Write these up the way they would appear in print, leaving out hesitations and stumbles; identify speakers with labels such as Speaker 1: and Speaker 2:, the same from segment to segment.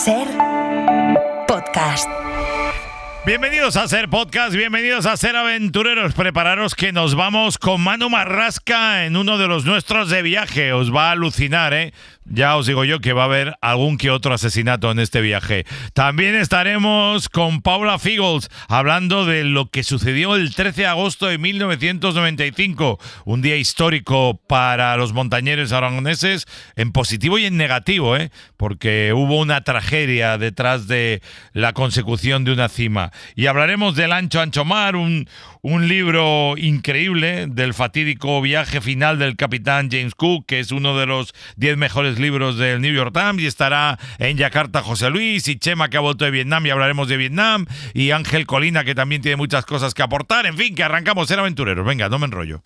Speaker 1: Ser Podcast.
Speaker 2: Bienvenidos a Ser Podcast, bienvenidos a Ser Aventureros. Prepararos que nos vamos con Manu Marrasca en uno de los nuestros de viaje. Os va a alucinar, ¿eh? Ya os digo yo que va a haber algún que otro asesinato en este viaje. También estaremos con Paula Figels hablando de lo que sucedió el 13 de agosto de 1995. Un día histórico para los montañeros aragoneses en positivo y en negativo, ¿eh? Porque hubo una tragedia detrás de la consecución de una cima. Y hablaremos del Ancho Ancho Mar, un libro increíble del fatídico viaje final del capitán James Cook, que es uno de los 10 mejores libros del New York Times, y estará en Yakarta José Luis, y Chema, que ha vuelto de Vietnam, y hablaremos de Vietnam, y Ángel Colina, que también tiene muchas cosas que aportar. En fin, que arrancamos Ser Aventureros. Venga, no me enrollo.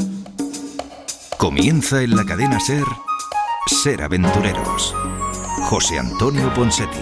Speaker 3: Comienza en la cadena Ser, Ser Aventureros. José Antonio Ponseti.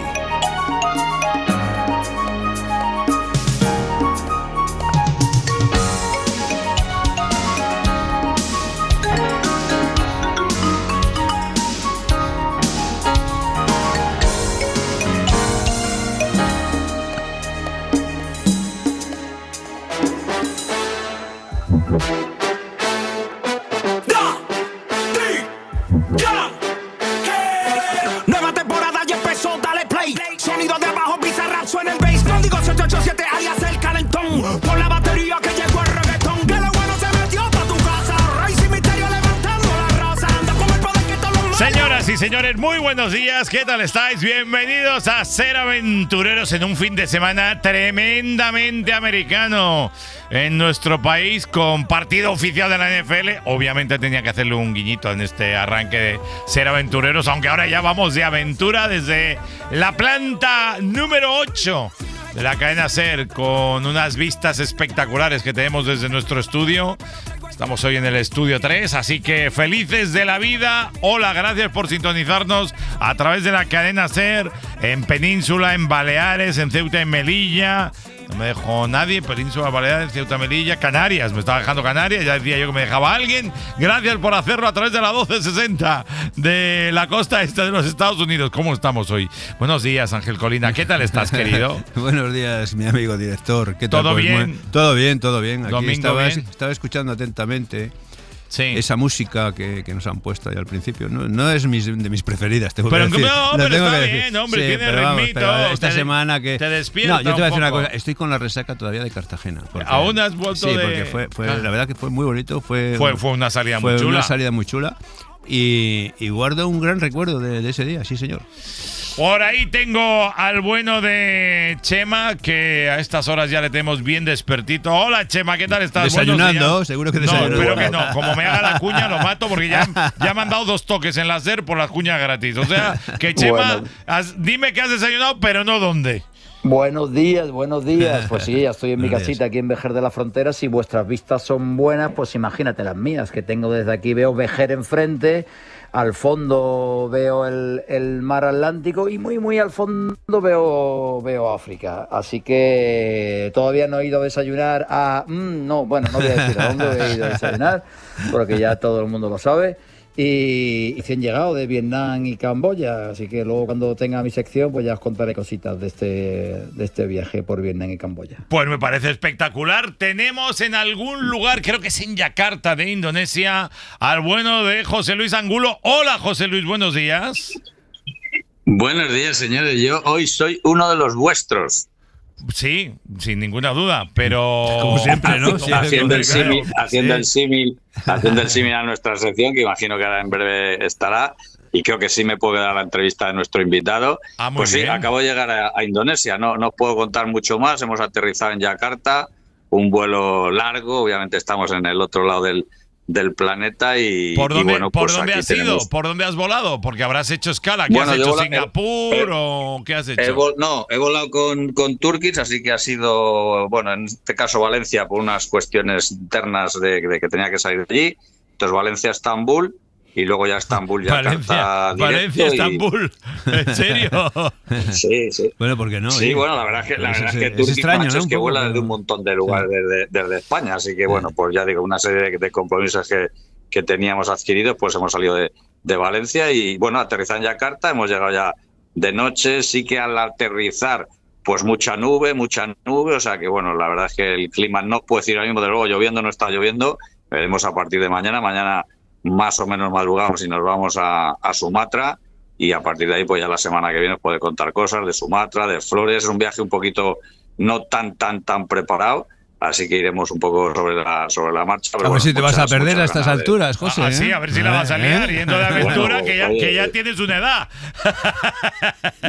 Speaker 4: Nueva temporada ya empezó, dale play. Sonido de abajo, Bizarrap suena el bass. Código 787 alias el calentón. Por la batería que llegó el reggaetón. Que lo bueno se metió pa' tu casa. Rey sin misterio levantando la raza. Anda con el poder que todos los...
Speaker 2: Señoras y señores, muy buenos días. ¿Qué tal estáis? Bienvenidos a Ser Aventureros en un fin de semana tremendamente americano en nuestro país, con partido oficial de la NFL. Obviamente tenía que hacerle un guiñito en este arranque de Ser Aventureros, aunque ahora ya vamos de aventura desde la planta número 8 de la cadena Ser, con unas vistas espectaculares que tenemos desde nuestro estudio. Estamos hoy en el estudio 3, así que felices de la vida. Hola, gracias por sintonizarnos a través de la cadena Ser en Península, en Baleares, en Ceuta, en Melilla. No me dejó nadie, Península, Baleares, Ceuta, Melilla, Canarias. Me estaba dejando Canarias, ya decía yo que me dejaba alguien. Gracias por hacerlo a través de la 1260 de la costa este de los Estados Unidos. ¿Cómo estamos hoy? Buenos días, Ángel Colina. ¿Qué tal estás, querido?
Speaker 5: Buenos días, mi amigo director. ¿Qué tal?
Speaker 2: ¿Todo bien?
Speaker 5: Todo bien, todo bien. Aquí
Speaker 2: Domingo
Speaker 5: estaba escuchando atentamente.
Speaker 2: Sí.
Speaker 5: Esa música que nos han puesto ahí al principio no es de mis preferidas, tengo
Speaker 2: Pero
Speaker 5: que decir.
Speaker 2: pero está bien, hombre,
Speaker 5: Sí,
Speaker 2: tiene
Speaker 5: pero vamos,
Speaker 2: ritmito.
Speaker 5: pero esta semana que...
Speaker 2: Te despierta.
Speaker 5: No, yo te voy a decir
Speaker 2: un
Speaker 5: una
Speaker 2: poco.
Speaker 5: cosa. Estoy con la resaca todavía de Cartagena.
Speaker 2: Aún has vuelto
Speaker 5: sí,
Speaker 2: de...
Speaker 5: porque fue la verdad que fue muy bonito. Fue
Speaker 2: una salida muy chula.
Speaker 5: Fue una salida muy chula. Y guardo un gran recuerdo de ese día, sí, señor.
Speaker 2: Por ahí tengo al bueno de Chema, que a estas horas ya le tenemos bien despertito. Hola, Chema, ¿qué tal estás?
Speaker 5: Desayunando, seguro que desayunando.
Speaker 2: No, espero que no. Como me haga la cuña, lo mato, porque ya me han dado 2 toques en la SER por las cuñas gratis. O sea, que Chema, dime que has desayunado, pero no dónde.
Speaker 6: Buenos días, buenos días. Pues sí, ya estoy en mi casita aquí en Vejer de la Frontera. Si vuestras vistas son buenas, pues imagínate las mías, que tengo desde aquí. Veo Vejer enfrente, al fondo veo el mar Atlántico y muy al fondo veo África. Así que todavía no he ido a desayunar no voy a decir a dónde he ido a desayunar, porque ya todo el mundo lo sabe. Y recién llegado de Vietnam y Camboya, así que luego cuando tenga mi sección pues ya os contaré cositas de este viaje por Vietnam y Camboya.
Speaker 2: Pues me parece espectacular. Tenemos en algún lugar, creo que es en Yakarta de Indonesia, al bueno de José Luis Angulo. Hola, José Luis, buenos días.
Speaker 7: Buenos días, señores. Yo hoy soy uno de los vuestros.
Speaker 2: Sí, sin ninguna duda, pero...
Speaker 5: Como siempre, ¿no? Sí,
Speaker 7: haciendo el
Speaker 2: Sí.
Speaker 7: símil a nuestra sección, que imagino que ahora en breve estará, y creo que sí me puede dar la entrevista de nuestro invitado.
Speaker 2: Muy
Speaker 7: pues
Speaker 2: bien.
Speaker 7: Sí, acabo de llegar a Indonesia, no os puedo contar mucho más. Hemos aterrizado en Yakarta, un vuelo largo, obviamente estamos en el otro lado del planeta y
Speaker 2: ¿Por dónde,
Speaker 7: bueno,
Speaker 2: ¿por
Speaker 7: pues
Speaker 2: dónde
Speaker 7: aquí
Speaker 2: has ido?
Speaker 7: tenemos...
Speaker 2: ¿Por dónde has volado? Porque habrás hecho escala. ¿Qué has hecho? ¿Singapur o qué has hecho?
Speaker 7: He volado con Turkish, así que ha sido, bueno, en este caso Valencia, por unas cuestiones internas de que tenía que salir de allí. Entonces Valencia-Estambul y luego ya Estambul-Yakarta directo.
Speaker 2: Valencia-Estambul, ¿en serio?
Speaker 7: Sí.
Speaker 5: Bueno, ¿por qué no?
Speaker 7: Sí, bueno, la verdad es que Turkish,
Speaker 5: extraño,
Speaker 7: macho,
Speaker 5: ¿no?
Speaker 7: es que vuela
Speaker 5: pero...
Speaker 7: desde un montón de lugares desde España, así que bueno, pues ya digo, una serie de compromisos que teníamos adquiridos, pues hemos salido de Valencia y bueno, aterrizado en Yakarta, hemos llegado ya de noche, sí que al aterrizar, pues mucha nube, o sea que bueno, la verdad es que el clima no puedo decir ahora mismo, de luego lloviendo, no está lloviendo, veremos a partir de mañana más o menos madrugamos y nos vamos a Sumatra, y a partir de ahí pues ya la semana que viene os puede contar cosas de Sumatra, de Flores. Es un viaje un poquito no tan preparado, así que iremos un poco sobre la marcha.
Speaker 5: Pero a ver si te vas a perder a estas alturas, José.
Speaker 2: Sí, a ver si la vas a liar yendo de aventura, que ya tienes una edad.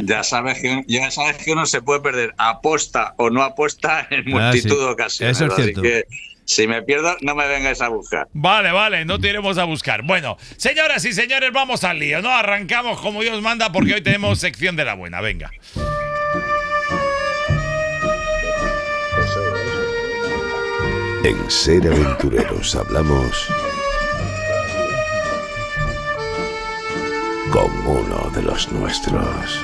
Speaker 7: Ya sabes que uno se puede perder aposta o no aposta en multitud de ocasiones.
Speaker 5: Eso es cierto.
Speaker 7: Así que si me pierdo, no me vengáis a buscar.
Speaker 2: Vale, no te iremos a buscar. Bueno, señoras y señores, vamos al lío, ¿no? Arrancamos como Dios manda, porque hoy tenemos sección de la buena. Venga.
Speaker 8: En Ser Aventureros hablamos con uno de los nuestros.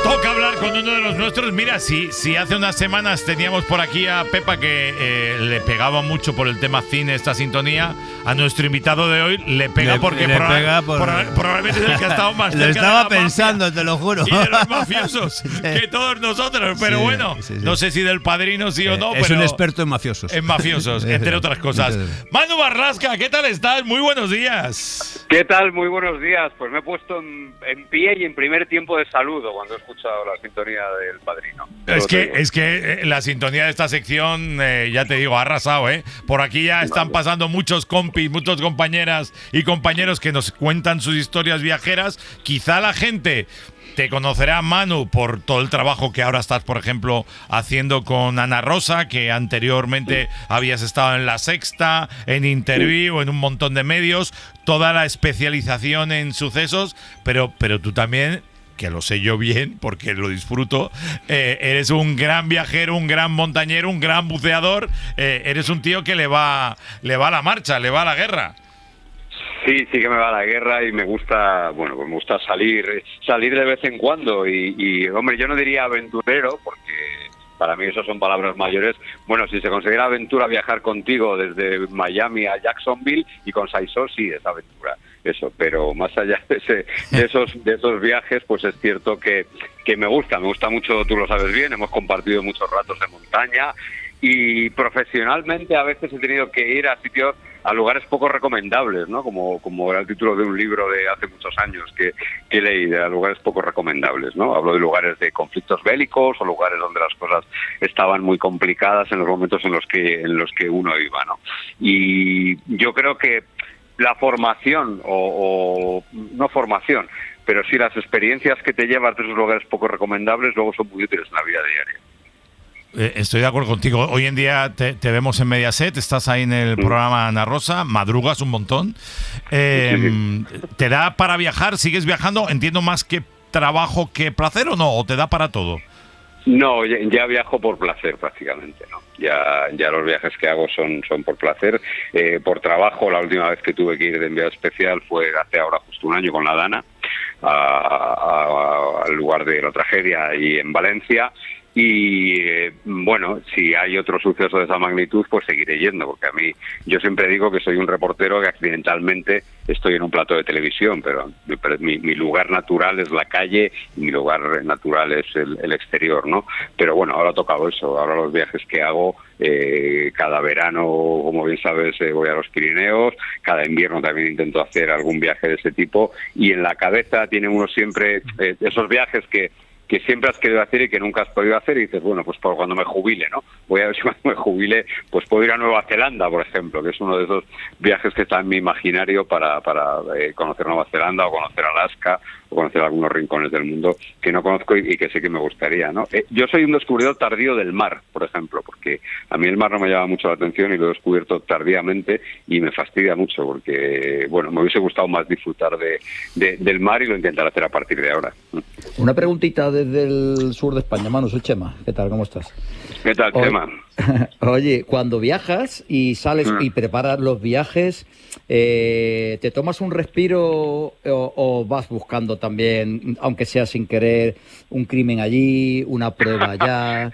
Speaker 2: Toca hablar con uno de los nuestros. Mira, si hace unas semanas teníamos por aquí a Pepa, que le pegaba mucho por el tema cine esta sintonía, a nuestro invitado de hoy le pega porque probablemente es el que ha estado más cerca.
Speaker 5: Lo estaba
Speaker 2: de la
Speaker 5: pensando,
Speaker 2: mafia
Speaker 5: te lo juro.
Speaker 2: Y de los mafiosos que todos nosotros. Pero bueno, no sé si del Padrino sí o no.
Speaker 5: Es
Speaker 2: pero
Speaker 5: un experto en mafiosos.
Speaker 2: En mafiosos, entre otras cosas. Manu Marrasca, ¿qué tal estás? Muy buenos días.
Speaker 9: ¿Qué tal? Muy buenos días. Pues me he puesto en pie y en primer tiempo de saludo cuando he escuchado la sintonía del Padrino.
Speaker 2: Es que la sintonía de esta sección, ya te digo, ha arrasado, ¿eh? Por aquí ya están pasando muchos compis, muchas compañeras y compañeros que nos cuentan sus historias viajeras. Quizá la gente te conocerá, Manu, por todo el trabajo que ahora estás, por ejemplo, haciendo con Ana Rosa, que anteriormente habías estado en La Sexta, en Interview, en un montón de medios, toda la especialización en sucesos, pero tú también, que lo sé yo bien porque lo disfruto, eres un gran viajero, un gran montañero, un gran buceador, eres un tío que le va a la marcha, le va a la guerra.
Speaker 9: Sí que me va a la guerra y me gusta, bueno, pues me gusta salir de vez en cuando y hombre, yo no diría aventurero porque para mí eso son palabras mayores. Bueno, si se considera aventura viajar contigo desde Miami a Jacksonville y con Saisó, sí es aventura. Eso, pero más allá de esos viajes, pues es cierto que me gusta mucho, tú lo sabes bien, hemos compartido muchos ratos de montaña y profesionalmente a veces he tenido que ir a lugares poco recomendables, ¿no? Como era el título de un libro de hace muchos años que leí, a lugares poco recomendables, ¿no? Hablo de lugares de conflictos bélicos o lugares donde las cosas estaban muy complicadas en los momentos en los que uno iba, ¿no? Y yo creo que la formación o no formación, pero sí las experiencias que te llevas de esos lugares poco recomendables luego son muy útiles en la vida diaria.
Speaker 2: Estoy de acuerdo contigo. Hoy en día te vemos en Mediaset, estás ahí en el programa Ana Rosa, madrugas un montón. ¿Te da para viajar? ¿Sigues viajando? Entiendo, más que trabajo que placer, ¿o no? ¿O te da para todo?
Speaker 9: No, ya viajo por placer prácticamente, ¿no? Ya los viajes que hago son por placer. Por trabajo, la última vez que tuve que ir de enviado especial fue hace ahora justo un año con la Dana, al lugar de la tragedia y en Valencia. Y bueno, si hay otro suceso de esa magnitud, pues seguiré yendo, porque a mí, yo siempre digo que soy un reportero que accidentalmente estoy en un plato de televisión, pero mi lugar natural es la calle y mi lugar natural es el exterior, ¿no? Pero bueno, ahora ha tocado eso, ahora los viajes que hago, cada verano, como bien sabes, voy a los Pirineos, cada invierno también intento hacer algún viaje de ese tipo, y en la cabeza tiene uno siempre esos viajes que siempre has querido hacer y que nunca has podido hacer, y dices, bueno, pues por cuando me jubile, ¿no? Voy a ver si cuando me jubile, pues puedo ir a Nueva Zelanda, por ejemplo, que es uno de esos viajes que está en mi imaginario para conocer Nueva Zelanda o conocer Alaska o conocer algunos rincones del mundo que no conozco y que sé que me gustaría, ¿no? Yo soy un descubridor tardío del mar, por ejemplo, porque a mí el mar no me llama mucho la atención y lo he descubierto tardíamente y me fastidia mucho porque, bueno, me hubiese gustado más disfrutar del mar y lo intentaré hacer a partir de ahora.
Speaker 6: Una preguntita desde el sur de España. Manu, soy Chema. ¿Qué tal? ¿Cómo estás?
Speaker 9: ¿Qué tal, Chema?
Speaker 6: Oye, cuando viajas y sales y preparas los viajes, ¿te tomas un respiro o vas buscando también, aunque sea sin querer, un crimen allí, una prueba allá?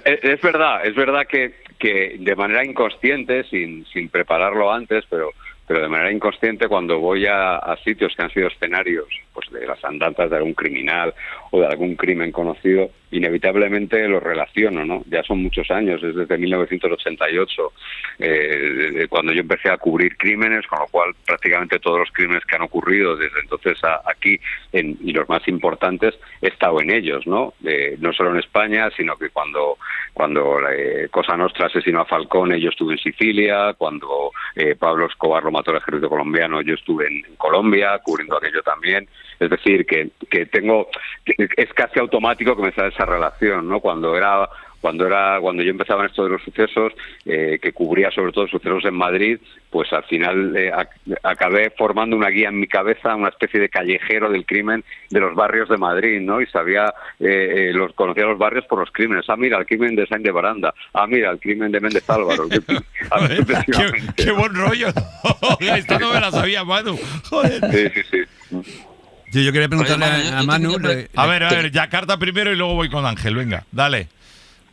Speaker 9: Es verdad que de manera inconsciente, sin prepararlo antes, pero pero de manera inconsciente cuando voy a sitios que han sido escenarios pues de las andanzas de algún criminal o de algún crimen conocido, inevitablemente lo relaciono, ¿no? Ya son muchos años, es desde 1988, cuando yo empecé a cubrir crímenes, con lo cual prácticamente todos los crímenes que han ocurrido desde entonces aquí, y los más importantes, he estado en ellos, ¿no? No solo en España, sino que cuando Cosa Nostra asesinó a Falcone, yo estuve en Sicilia, cuando Pablo Escobar lo mató el ejército colombiano, yo estuve en Colombia, cubriendo aquello también. Es decir, que es casi automático que me sale esa relación, ¿no? Cuando yo empezaba en esto de los sucesos, que cubría sobre todo sucesos en Madrid, pues al final acabé formando una guía en mi cabeza, una especie de callejero del crimen de los barrios de Madrid, ¿no? Y conocía los barrios por los crímenes. Ah, mira, el crimen de Sáenz de Baranda. Ah, mira, el crimen de Méndez Álvaro.
Speaker 2: qué buen rollo. Esta no me la sabía, Manu. Joder.
Speaker 9: Sí.
Speaker 5: Yo quería preguntarle a Manu...
Speaker 2: A ver, Yakarta primero y luego voy con Ángel. Venga, dale.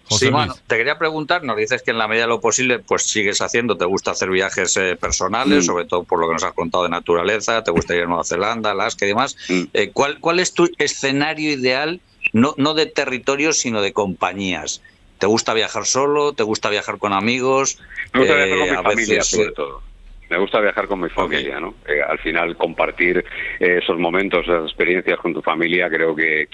Speaker 2: José
Speaker 7: Sí,
Speaker 2: Luis.
Speaker 7: bueno, te quería preguntar, nos dices que en la medida de lo posible pues sigues haciendo, te gusta hacer viajes personales, sobre todo por lo que nos has contado de naturaleza, te gusta ir a Nueva Zelanda, Alaska y demás. ¿Cuál es tu escenario ideal, no de territorios, sino de compañías? ¿Te gusta viajar solo? ¿Te gusta viajar con amigos?
Speaker 9: Me gusta viajar con mi familia, sobre todo. Me gusta viajar con mi familia, ¿no? Al final, compartir esos momentos, esas experiencias con tu familia, creo que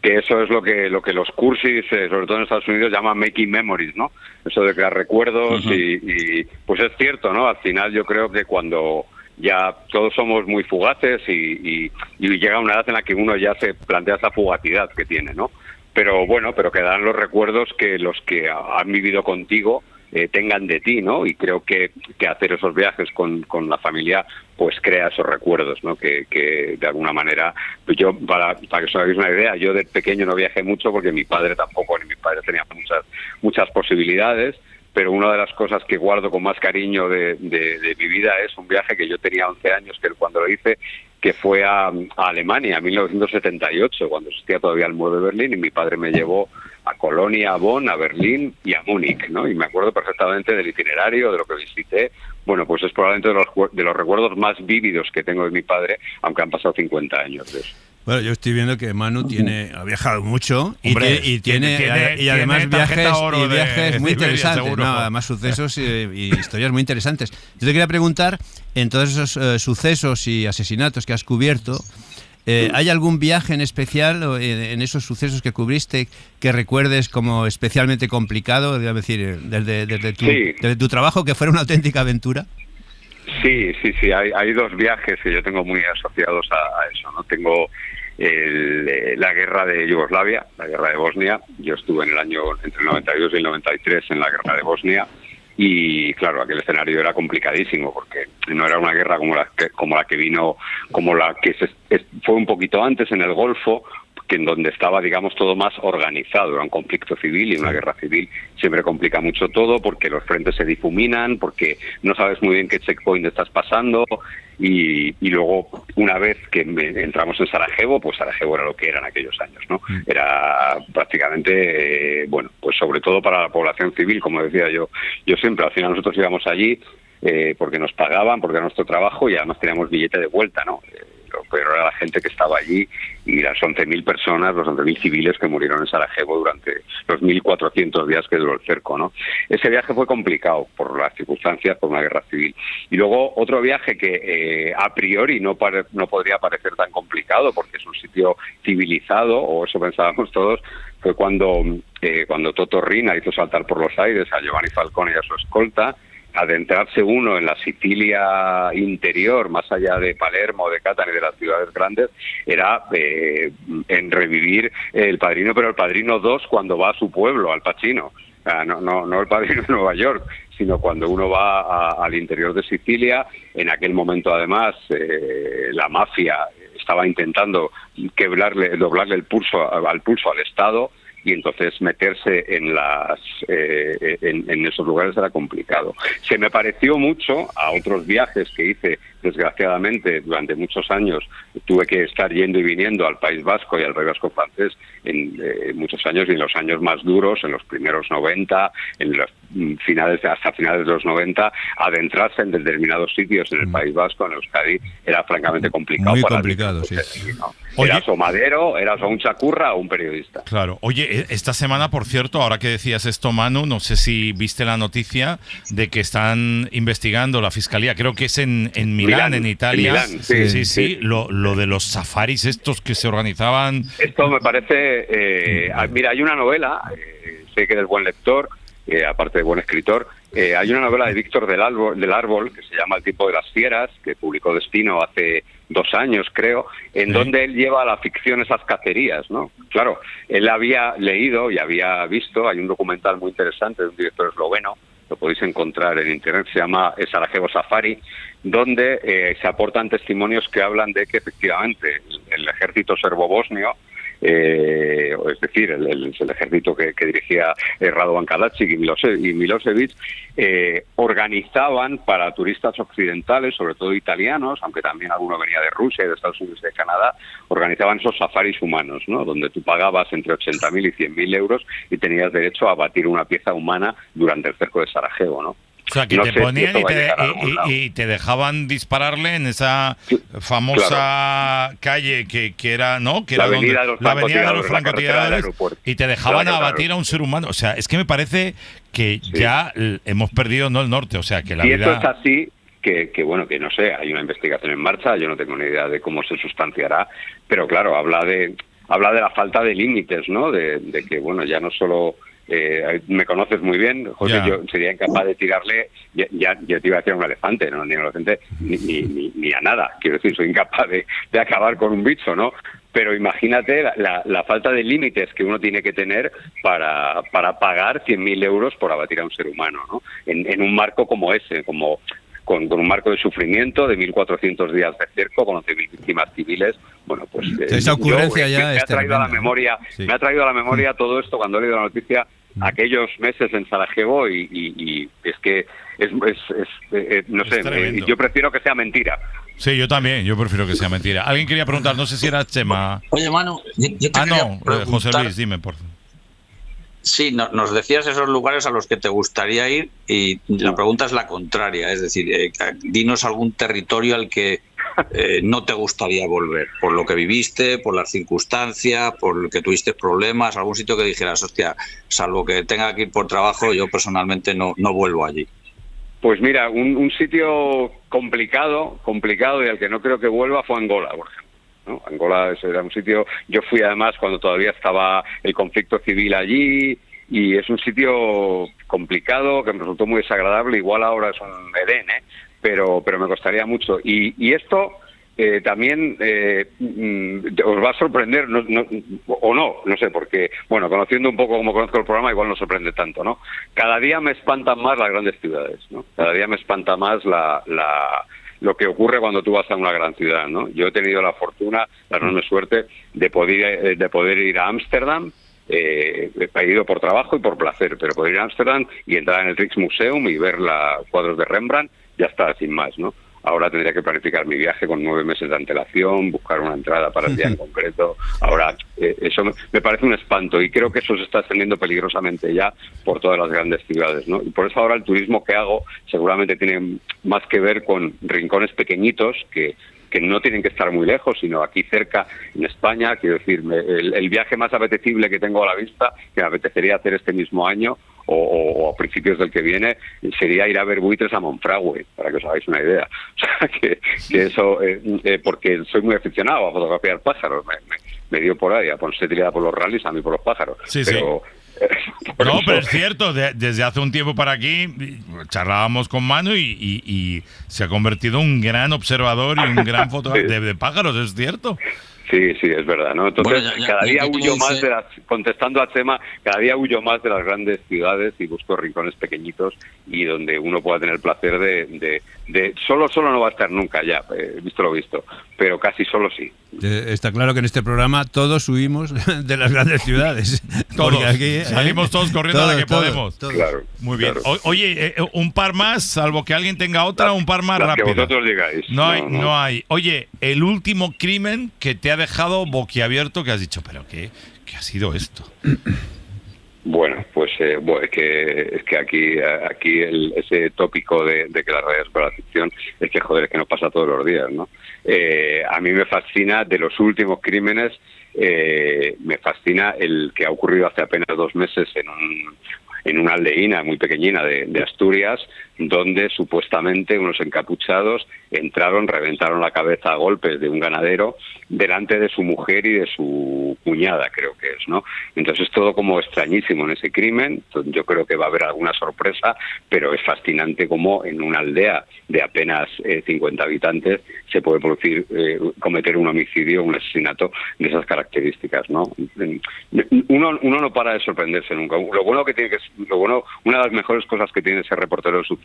Speaker 9: eso es lo que los cursis, sobre todo en Estados Unidos, llaman making memories, ¿no? Eso de crear recuerdos y pues es cierto, ¿no? Al final yo creo que cuando ya todos somos muy fugaces y llega una edad en la que uno ya se plantea esa fugacidad que tiene, ¿no? Pero bueno, quedan los recuerdos que los que han vivido contigo tengan de ti, ¿no? Y creo que hacer esos viajes con la familia pues crea esos recuerdos, ¿no? Que de alguna manera, pues yo, para que os hagáis una idea, yo de pequeño no viajé mucho porque mi padre tampoco, ni mi padre tenía muchas posibilidades, pero una de las cosas que guardo con más cariño de mi vida es un viaje que yo tenía 11 años, que cuando lo hice, que fue a Alemania, en 1978, cuando existía todavía el muro de Berlín, y mi padre me llevó a Colonia, a Bonn, a Berlín y a Múnich, ¿no? Y me acuerdo perfectamente del itinerario, de lo que visité. Bueno, pues es probablemente de los recuerdos más vívidos que tengo de mi padre, aunque han pasado 50 años de eso.
Speaker 5: Bueno, yo estoy viendo que Manu ha viajado mucho y tiene además viajes muy interesantes, ¿no? Además sucesos y historias muy interesantes. Yo te quería preguntar, en todos esos sucesos y asesinatos que has cubierto, ¿hay algún viaje en especial en esos sucesos que cubriste que recuerdes como especialmente complicado, es decir, desde tu trabajo, que fuera una auténtica aventura?
Speaker 9: Sí, hay dos viajes que yo tengo muy asociados a eso, ¿no? Tengo la guerra de Yugoslavia, la guerra de Bosnia. Yo estuve en el año entre el 92 y el 93 en la guerra de Bosnia y claro, aquel escenario era complicadísimo porque no era una guerra como la que vino, como la que fue un poquito antes en el Golfo, que en donde estaba, digamos, todo más organizado. Era un conflicto civil y una guerra civil siempre complica mucho todo porque los frentes se difuminan, porque no sabes muy bien qué checkpoint estás pasando y luego, una vez que entramos en Sarajevo, pues Sarajevo era lo que era en aquellos años, ¿no? Era prácticamente, bueno, pues sobre todo para la población civil, como decía yo siempre, al final nosotros íbamos allí porque nos pagaban, porque era nuestro trabajo y además teníamos billete de vuelta, ¿no? Pero era la gente que estaba allí y las 11.000 personas, los 11.000 civiles que murieron en Sarajevo durante los 1.400 días que duró el cerco, ¿no? Ese viaje fue complicado por las circunstancias, por una guerra civil. Y luego otro viaje que a priori no podría parecer tan complicado porque es un sitio civilizado, o eso pensábamos todos, fue cuando Toto Riina hizo saltar por los aires a Giovanni Falcone y a su escolta. Adentrarse uno en la Sicilia interior, más allá de Palermo, de Catania y de las ciudades grandes, era en revivir El Padrino, pero El Padrino 2 cuando va a su pueblo, Al Pacino. No El Padrino de Nueva York, sino cuando uno va al interior de Sicilia. En aquel momento, además, la mafia estaba intentando doblarle el pulso al Estado, y entonces meterse en esos lugares era complicado. Se me pareció mucho a otros viajes que hice, desgraciadamente, durante muchos años. Tuve que estar yendo y viniendo al País Vasco y al País Vasco francés en muchos años, y en los años más duros, en los primeros 90, en los hasta finales de los 90, adentrarse en determinados sitios en el País Vasco, en Euskadi, era francamente complicado.
Speaker 5: Muy complicado, sí.
Speaker 9: ¿no? Eras o madero, eras o un chacurra o un periodista.
Speaker 2: Claro. Oye, esta semana, por cierto, ahora que decías esto, Manu, no sé si viste la noticia de que están investigando la Fiscalía, creo que es en Milán, en Italia.
Speaker 9: En Milán,
Speaker 2: sí. Lo de los safaris estos que se organizaban.
Speaker 9: Esto me parece... mira, hay una novela, sé que eres buen lector, aparte de buen escritor, hay una novela de Víctor del Árbol que se llama El tipo de las fieras, que publicó Destino hace 2 años, creo, en donde él lleva a la ficción esas cacerías, ¿no? Claro, él había leído y había visto, hay un documental muy interesante de un director esloveno, lo podéis encontrar en internet, se llama Sarajevo Safari, donde se aportan testimonios que hablan de que efectivamente el ejército serbo-bosnio, es decir, el ejército que dirigía Radovan Karadzic y Milosevic, organizaban para turistas occidentales, sobre todo italianos, aunque también alguno venía de Rusia y de Estados Unidos y de Canadá, organizaban esos safaris humanos, ¿no? Donde tú pagabas entre 80.000 y 100.000 euros y tenías derecho a abatir una pieza humana durante el cerco de Sarajevo, ¿no?
Speaker 2: O sea, que no te ponían y te dejaban dispararle en esa famosa calle que era, ¿no? Que
Speaker 9: la
Speaker 2: era
Speaker 9: avenida
Speaker 2: de los francotiradores y te dejaban abatir a un ser humano. O sea, es que me parece que ya hemos perdido el norte. O sea, que la vida...
Speaker 9: esto es así, que bueno, que no sé, hay una investigación en marcha, yo no tengo ni idea de cómo se sustanciará, pero claro, habla de la falta de límites, ¿no? De que, bueno, ya no solo... me conoces muy bien, José, yo sería incapaz de tirarle, ya te iba a decir a un elefante, no, ni a un elefante, ni a nada, quiero decir, soy incapaz de acabar con un bicho, ¿no? Pero imagínate la falta de límites que uno tiene que tener para pagar 100.000 euros por abatir a un ser humano, ¿no? En un marco como ese, con un marco de sufrimiento de 1.400 días de cerco, con 11.000 víctimas civiles. Bueno, pues
Speaker 5: esa ocurrencia
Speaker 9: me ha traído a la memoria, me ha traído a la memoria todo esto cuando he leído la noticia, aquellos meses en Sarajevo, y es que no sé, yo prefiero que sea mentira.
Speaker 2: Sí, yo también, yo prefiero que sea mentira. Alguien quería preguntar, no sé si era Chema.
Speaker 7: Oye, Manu, yo te quería preguntar...
Speaker 2: José Luis, dime, por favor.
Speaker 7: Sí, nos decías esos lugares a los que te gustaría ir y la pregunta es la contraria, es decir, dinos algún territorio al que no te gustaría volver, por lo que viviste, por las circunstancias, por lo que tuviste problemas, algún sitio que dijeras, hostia, salvo que tenga que ir por trabajo, yo personalmente no vuelvo allí.
Speaker 9: Pues mira, un sitio complicado y al que no creo que vuelva fue Angola, por ejemplo, ¿no? Angola era un sitio, yo fui además cuando todavía estaba el conflicto civil allí, y es un sitio complicado que me resultó muy desagradable. Igual ahora es un Edén, pero me costaría mucho. Y esto también os va a sorprender, no sé, porque, bueno, conociendo un poco como conozco el programa, igual no sorprende tanto, ¿no? Cada día me espantan más las grandes ciudades, ¿no? Cada día me espanta más lo que ocurre cuando tú vas a una gran ciudad, ¿no? Yo he tenido la fortuna, la enorme suerte de poder ir a Ámsterdam. He ido por trabajo y por placer, pero poder ir a Ámsterdam y entrar en el Rijksmuseum y ver cuadros de Rembrandt, ya está, sin más, ¿no? Ahora tendría que planificar mi viaje con 9 meses de antelación, buscar una entrada para el día en concreto. Ahora, eso me parece un espanto, y creo que eso se está extendiendo peligrosamente ya por todas las grandes ciudades, ¿no? Y por eso ahora el turismo que hago seguramente tiene más que ver con rincones pequeñitos que no tienen que estar muy lejos, sino aquí cerca, en España. Quiero decir, el viaje más apetecible que tengo a la vista, que me apetecería hacer este mismo año o a principios del que viene, sería ir a ver buitres a Monfragüe, para que os hagáis una idea. O sea, que eso, porque soy muy aficionado a fotografiar pájaros, me dio por ahí, a ponerse tirada por los rallies, a mí por los pájaros.
Speaker 2: Sí, pero, sí. Pero es cierto, desde hace un tiempo para aquí charlábamos con Manu y se ha convertido en un gran observador y un gran fotógrafo de pájaros, ¿es cierto?
Speaker 9: Sí, es verdad, ¿no? Entonces, bueno, cada día huyo más contestando a Chema, cada día huyo más de las grandes ciudades y busco rincones pequeñitos y donde uno pueda tener el placer de solo no va a estar nunca ya, visto lo visto, pero casi solo sí.
Speaker 5: Está claro que en este programa todos huimos de las grandes ciudades.
Speaker 2: Todos, aquí, salimos todos corriendo a la que podemos.
Speaker 9: Todos. Claro.
Speaker 2: Muy bien.
Speaker 9: Claro.
Speaker 2: Oye, un par más, salvo que alguien tenga otra, un par más rápido.
Speaker 9: Que vosotros digáis.
Speaker 2: No hay. Oye, el último crimen que te ha dejado boquiabierto, que has dicho, pero ¿qué ha sido esto?
Speaker 9: Bueno, pues que aquí ese tópico de que la realidad es para la ficción es que, joder, es que nos pasa todos los días, ¿no? A mí me fascina, de los últimos crímenes, me fascina el que ha ocurrido hace apenas 2 meses en una aldeína muy pequeñina de Asturias, donde supuestamente unos encapuchados entraron, reventaron la cabeza a golpes de un ganadero delante de su mujer y de su cuñada, creo que es, ¿no? Entonces es todo como extrañísimo en ese crimen. Yo creo que va a haber alguna sorpresa, pero es fascinante cómo en una aldea de apenas 50 habitantes se puede producir, cometer un homicidio, un asesinato de esas características, ¿no? Uno no para de sorprenderse nunca. Una de las mejores cosas que tiene ser reportero de sucesos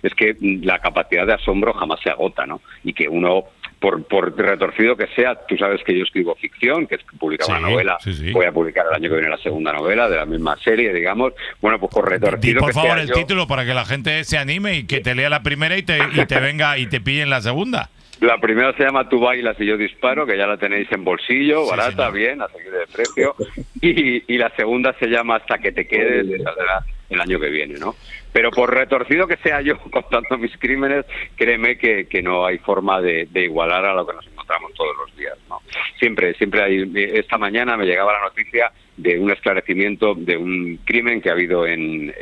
Speaker 9: es que la capacidad de asombro jamás se agota, ¿no? Y que uno, por retorcido que sea, tú sabes que yo escribo ficción, que publicaba una novela, voy a publicar el año que viene la segunda novela de la misma serie, digamos. Bueno, pues por retorcido
Speaker 2: por
Speaker 9: que
Speaker 2: favor,
Speaker 9: sea
Speaker 2: el título para que la gente se anime y que te lea la primera y te venga y te pille en la segunda.
Speaker 9: La primera se llama Tú bailas y yo disparo, que ya la tenéis en bolsillo, barata, bien, a seguir de precio. Y la segunda se llama Hasta que te quedes, que saldrá el año que viene, ¿no? Pero por retorcido que sea yo contando mis crímenes, créeme que no hay forma de igualar a lo que nos encontramos todos los días, ¿no? Siempre hay. Esta mañana me llegaba la noticia de un esclarecimiento de un crimen que ha habido en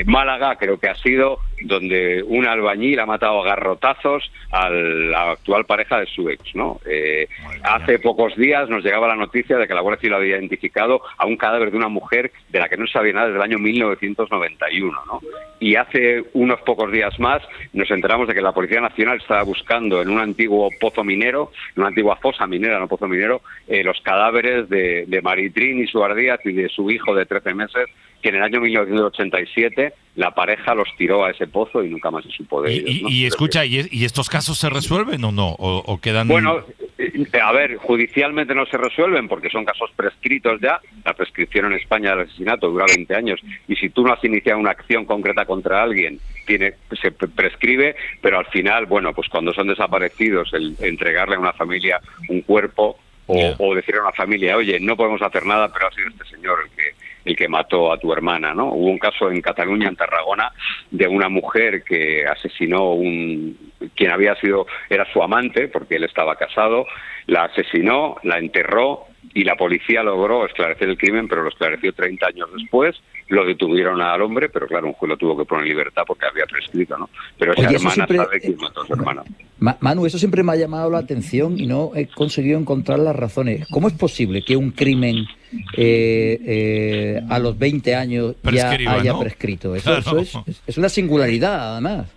Speaker 9: Málaga, creo que ha sido, donde un albañil ha matado a garrotazos a la actual pareja de su ex, ¿no? Hace pocos días nos llegaba la noticia de que la Guardia Civil había identificado a un cadáver de una mujer de la que no se sabía nada desde el año 1991, ¿no? Y hace unos pocos días más nos enteramos de que la Policía Nacional estaba buscando en un antiguo pozo minero, en una antigua fosa minera, no pozo minero, los cadáveres de Maritrín y Suar Díaz y de su hijo de 13 meses, que en el año 1987 la pareja los tiró a ese pozo y nunca más se supo de ellos, ¿no?
Speaker 2: Y escucha, ¿y estos casos se resuelven o no? ¿O quedan...?
Speaker 9: Bueno, a ver, judicialmente no se resuelven porque son casos prescritos ya. La prescripción en España del asesinato dura 20 años y si tú no has iniciado una acción concreta contra alguien, se prescribe, pero al final, bueno, pues cuando son desaparecidos, el entregarle a una familia un cuerpo o decirle a una familia, oye, no podemos hacer nada, pero ha sido este señor el que mató a tu hermana, ¿no? Hubo un caso en Cataluña, en Tarragona, de una mujer que asesinó quien era su amante, porque él estaba casado, la asesinó, la enterró y la policía logró esclarecer el crimen, pero lo esclareció 30 años después. Lo detuvieron al hombre, pero claro, un juez lo tuvo que poner en libertad porque había prescrito, ¿no? Pero esa hermana sabe quién mató a su hermana.
Speaker 6: Manu, eso siempre me ha llamado la atención y no he conseguido encontrar las razones. ¿Cómo es posible que un crimen a los 20 años ya haya prescrito? Eso es una singularidad, además.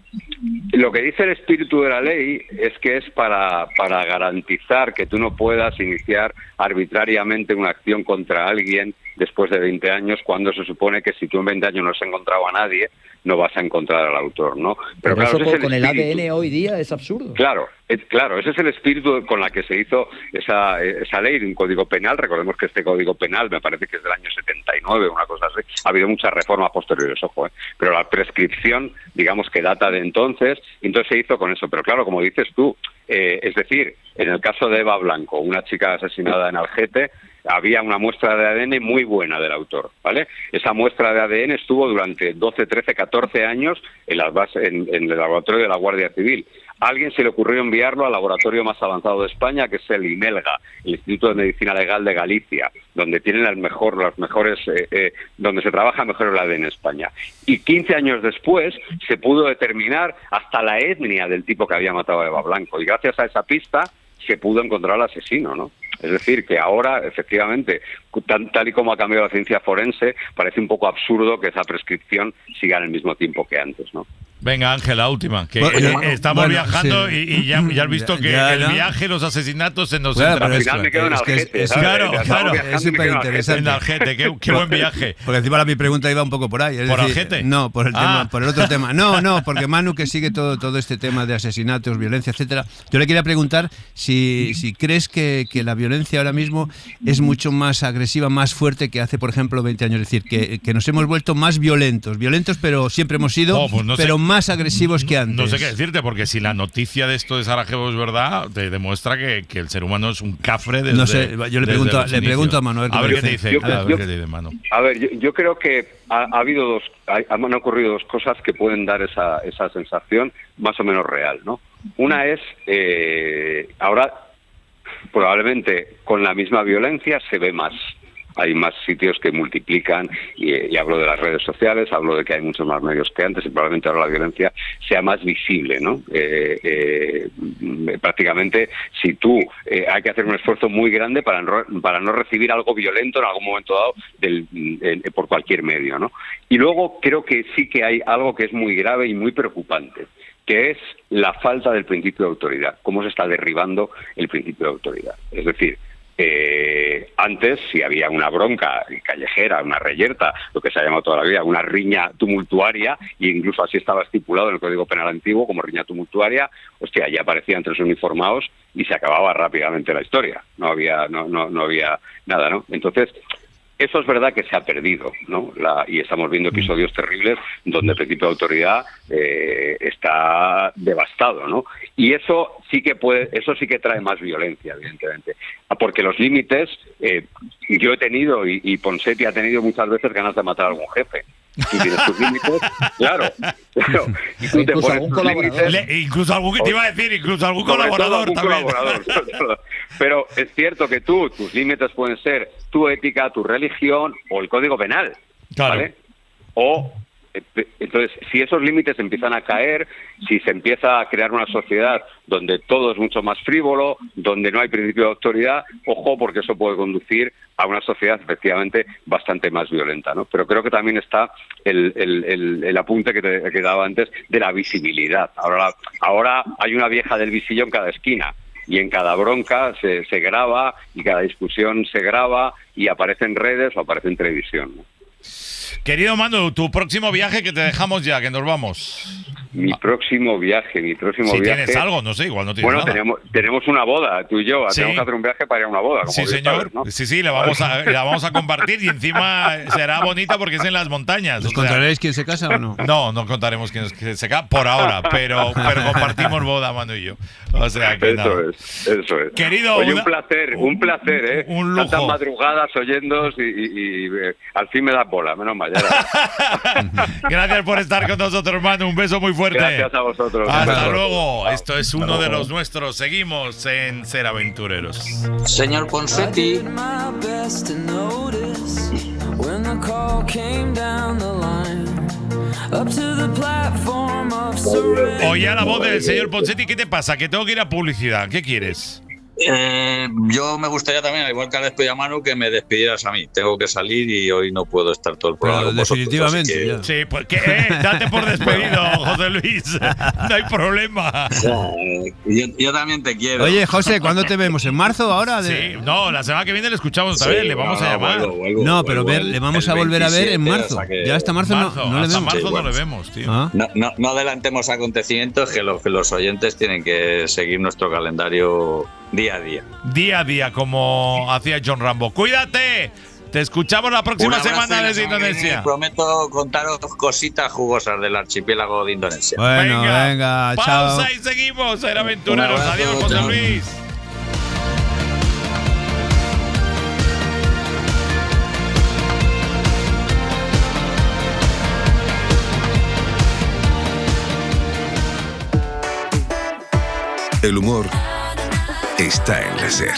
Speaker 9: Lo que dice el espíritu de la ley es que es para garantizar que tú no puedas iniciar arbitrariamente una acción contra alguien después de 20 años, cuando se supone que si tú en 20 años no has encontrado a nadie, no vas a encontrar al autor, ¿no?
Speaker 6: Pero claro, eso con el ADN hoy día es absurdo.
Speaker 9: Claro, ese es el espíritu con la que se hizo esa ley de un código penal. Recordemos que este código penal me parece que es del año 79, una cosa así. Ha habido muchas reformas posteriores, ojo, pero la prescripción, digamos que data de entonces se hizo con eso. Pero claro, como dices tú, es decir, en el caso de Eva Blanco, una chica asesinada en Algete, había una muestra de ADN muy buena del autor, ¿vale? Esa muestra de ADN estuvo durante 12, 13, 14 años en el laboratorio de la Guardia Civil. A alguien se le ocurrió enviarlo al laboratorio más avanzado de España, que es el IMELGA, el Instituto de Medicina Legal de Galicia, donde tienen donde se trabaja mejor el ADN en España. Y 15 años después se pudo determinar hasta la etnia del tipo que había matado a Eva Blanco. Y gracias a esa pista se pudo encontrar al asesino, ¿no? Es decir, que ahora, efectivamente, tal y como ha cambiado la ciencia forense, parece un poco absurdo que esa prescripción siga en el mismo tiempo que antes, ¿no?
Speaker 2: Venga, Ángel, la última. Que estamos viajando y ya has visto que el viaje, los asesinatos se nos
Speaker 9: entra. Al final me quedo en Algete.
Speaker 2: Claro,
Speaker 5: es súper interesante.
Speaker 2: En Algete, qué buen viaje.
Speaker 5: Porque encima mi pregunta iba un poco por ahí.
Speaker 2: ¿Por Algete?
Speaker 5: No, por el otro tema. No, porque Manu, que sigue todo este tema de asesinatos, violencia, etcétera, yo le quería preguntar si crees que la violencia ahora mismo es mucho más agresiva, más fuerte que hace, por ejemplo, 20 años. Es decir, que nos hemos vuelto más violentos, pero siempre hemos sido, pero más más agresivos que antes.
Speaker 2: No sé qué decirte, porque si la noticia de esto de Sarajevo es verdad, te demuestra que el ser humano es un cafre desde.
Speaker 5: No sé, yo le pregunto a Manu.
Speaker 2: A ver qué te dice. A ver qué te dice Manu.
Speaker 9: A ver, yo creo que han ocurrido dos cosas que pueden dar esa sensación más o menos real, ¿no? Una es, ahora probablemente con la misma violencia se ve más. Hay más sitios que multiplican y hablo de las redes sociales, hablo de que hay muchos más medios que antes y probablemente ahora la violencia sea más visible, ¿no? Prácticamente si tú hay que hacer un esfuerzo muy grande para no recibir algo violento en algún momento dado por cualquier medio, ¿no? Y luego creo que sí que hay algo que es muy grave y muy preocupante, que es la falta del principio de autoridad, cómo se está derribando el principio de autoridad. Es decir, antes, si había una bronca callejera, una reyerta, lo que se ha llamado toda la vida, una riña tumultuaria, e incluso así estaba estipulado en el Código Penal antiguo como riña tumultuaria, hostia, ya aparecían tres uniformados y se acababa rápidamente la historia. No había nada, ¿no? Entonces, eso es verdad que se ha perdido, ¿no? Y estamos viendo episodios terribles donde el principio de autoridad está devastado, ¿no? Y eso sí que trae más violencia, evidentemente, porque los límites, yo he tenido y Ponseti ha tenido muchas veces ganas de matar a algún jefe. Tú tienes tus límites, claro. Y tú te pones tus límites.
Speaker 2: Incluso algún que te iba a decir, incluso algún colaborador también.
Speaker 9: Pero es cierto que tus límites pueden ser tu ética, tu religión o el Código Penal,
Speaker 2: claro.
Speaker 9: ¿vale? Entonces, si esos límites empiezan a caer, si se empieza a crear una sociedad donde todo es mucho más frívolo, donde no hay principio de autoridad, ojo, porque eso puede conducir a una sociedad efectivamente bastante más violenta, ¿no? Pero creo que también está el apunte que daba antes de la visibilidad. Ahora hay una vieja del visillo en cada esquina. Y en cada bronca se graba, y cada discusión se graba, y aparece en redes o aparece en televisión, ¿no?
Speaker 2: Querido Manu, tu próximo viaje, que te dejamos ya, que nos vamos.
Speaker 9: Mi próximo viaje.
Speaker 2: Si tienes algo, no sé, igual no tienes nada.
Speaker 9: Bueno, tenemos una boda, tú y yo.
Speaker 2: ¿Sí?
Speaker 9: Tenemos que hacer un viaje para ir a una boda. Como
Speaker 2: sí, señor. Sabes, ¿no? Sí, la vamos a compartir y encima será bonita porque es en las montañas.
Speaker 5: ¿Nos contaréis quién se casa o no?
Speaker 2: No contaremos quién se casa por ahora, pero compartimos boda, Manu y yo. O sea que
Speaker 9: Eso es.
Speaker 2: Querido,
Speaker 9: oye, un placer, ¿eh?
Speaker 2: Un lujo.
Speaker 9: Tantas madrugadas oyéndos y al fin me das bola, menos mal.
Speaker 2: Gracias por estar con nosotros, Manu. Un beso muy fuerte.
Speaker 9: Gracias a vosotros.
Speaker 2: Hasta luego. Esto es uno de los nuestros. Seguimos en Ser Aventureros.
Speaker 7: Señor Ponseti.
Speaker 2: Oye, la voz del señor Ponseti, ¿qué te pasa? Que tengo que ir a publicidad. ¿Qué quieres?
Speaker 7: Yo me gustaría también, al igual que al despedir a Manu, que me despidieras a mí. Tengo que salir y hoy no puedo estar todo el programa con vosotros.
Speaker 5: Definitivamente.
Speaker 2: Sí, pues date por despedido, José Luis. No hay problema.
Speaker 7: Yo también te quiero.
Speaker 5: Oye, José, ¿cuándo te vemos? ¿En marzo ahora?
Speaker 2: Sí, no, la semana que viene le escuchamos otra vez, le vamos a llamar.
Speaker 7: Vuelvo,
Speaker 5: le vamos a volver a ver en marzo. Ya hasta marzo no le vemos.
Speaker 2: Hasta marzo no le vemos, tío.
Speaker 7: No adelantemos acontecimientos, que los oyentes tienen que seguir nuestro calendario día a día.
Speaker 2: Día a día, como hacía John Rambo. ¡Cuídate! Te escuchamos la próxima semana desde Indonesia.
Speaker 7: Prometo contaros cositas jugosas del archipiélago de Indonesia.
Speaker 5: Bueno, venga, chao.
Speaker 2: Pausa y seguimos. Ser Aventureros. Adiós, José Luis.
Speaker 3: El humor está en la SER.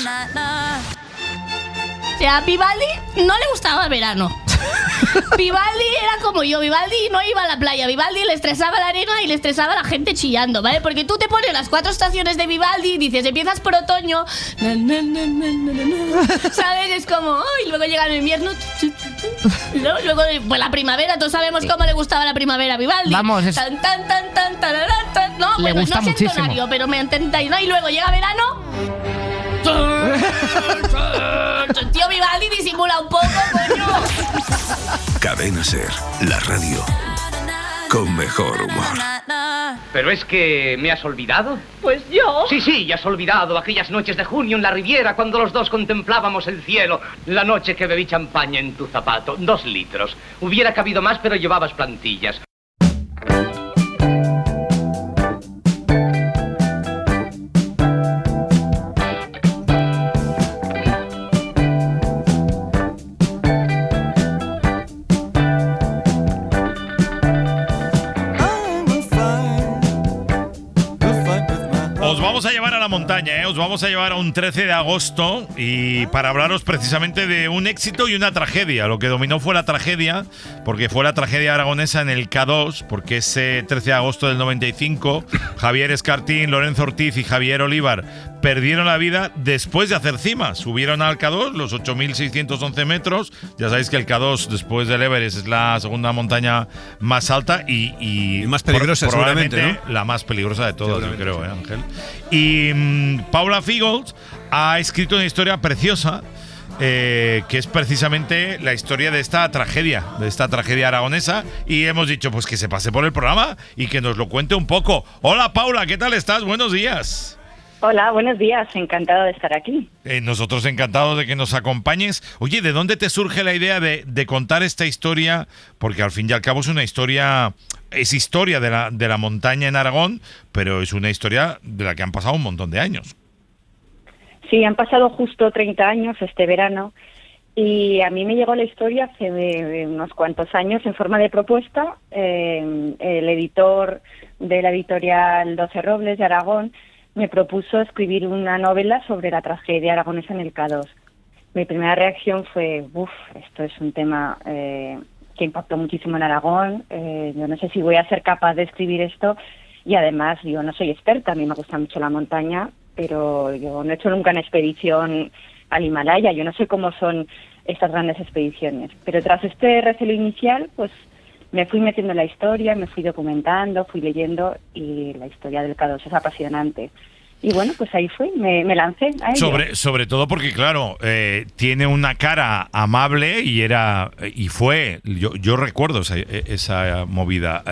Speaker 10: O sea, a Vivaldi no le gustaba el verano. Vivaldi era como yo. Vivaldi no iba a la playa. Vivaldi le estresaba la arena y le estresaba la gente chillando, ¿vale? Porque tú te pones las 4 estaciones de Vivaldi y dices, empiezas por otoño, ¿sabes? Es como, y luego llega el invierno, luego pues la primavera. Todos sabemos cómo le gustaba la primavera a Vivaldi.
Speaker 11: Vamos,
Speaker 10: tan, tan, tan, tan, tararán, tan. No,
Speaker 11: le gusta
Speaker 10: no
Speaker 11: muchísimo.
Speaker 10: Tonario, pero me entendáis, ¿no? Y luego llega verano. Tío, Vivaldi disimula un poco, coño.
Speaker 3: Cadena SER, la radio con mejor humor.
Speaker 12: ¿Pero es que me has olvidado?
Speaker 10: Pues yo.
Speaker 12: Sí, ya has olvidado aquellas noches de junio en la Riviera cuando los dos contemplábamos el cielo. La noche que bebí champaña en tu zapato, 2 litros. Hubiera cabido más, pero llevabas plantillas.
Speaker 2: montaña, os vamos a llevar a un 13 de agosto y para hablaros precisamente de un éxito y una tragedia. Lo que dominó fue la tragedia, porque fue la tragedia aragonesa en el K2, porque ese 13 de agosto del 95, Javier Escartín, Lorenzo Ortiz y Javier Olivar perdieron la vida después de hacer cima. Subieron al K2, los 8.611 metros. Ya sabéis que el K2, después del Everest, es la segunda montaña más alta y
Speaker 5: más peligrosa,
Speaker 2: probablemente,
Speaker 5: seguramente, ¿no?
Speaker 2: La más peligrosa de todas, yo creo, Ángel. Y Paula Figels ha escrito una historia preciosa, que es precisamente la historia de esta tragedia aragonesa, y hemos dicho pues que se pase por el programa y que nos lo cuente un poco. Hola Paula, ¿qué tal estás? Buenos días.
Speaker 11: Hola, buenos días, encantado de estar aquí.
Speaker 2: Nosotros encantados de que nos acompañes. Oye, ¿de dónde te surge la idea de contar esta historia? Porque al fin y al cabo es historia de la montaña en Aragón, pero es una historia de la que han pasado un montón de años.
Speaker 11: Sí, han pasado justo 30 años este verano y a mí me llegó la historia hace unos cuantos años en forma de propuesta. El editor de la editorial 12 Robles de Aragón me propuso escribir una novela sobre la tragedia aragonesa en el K2. Mi primera reacción fue, esto es un tema que impactó muchísimo en Aragón, yo no sé si voy a ser capaz de escribir esto, y además yo no soy experta, a mí me gusta mucho la montaña, pero yo no he hecho nunca una expedición al Himalaya, yo no sé cómo son estas grandes expediciones. Pero tras este recelo inicial, pues me fui metiendo en la historia, me fui documentando, fui leyendo y la historia del K2 es apasionante. Y bueno, pues ahí fui, me lancé a ello.
Speaker 2: Sobre todo porque, claro, tiene una cara amable y fue, yo recuerdo esa movida,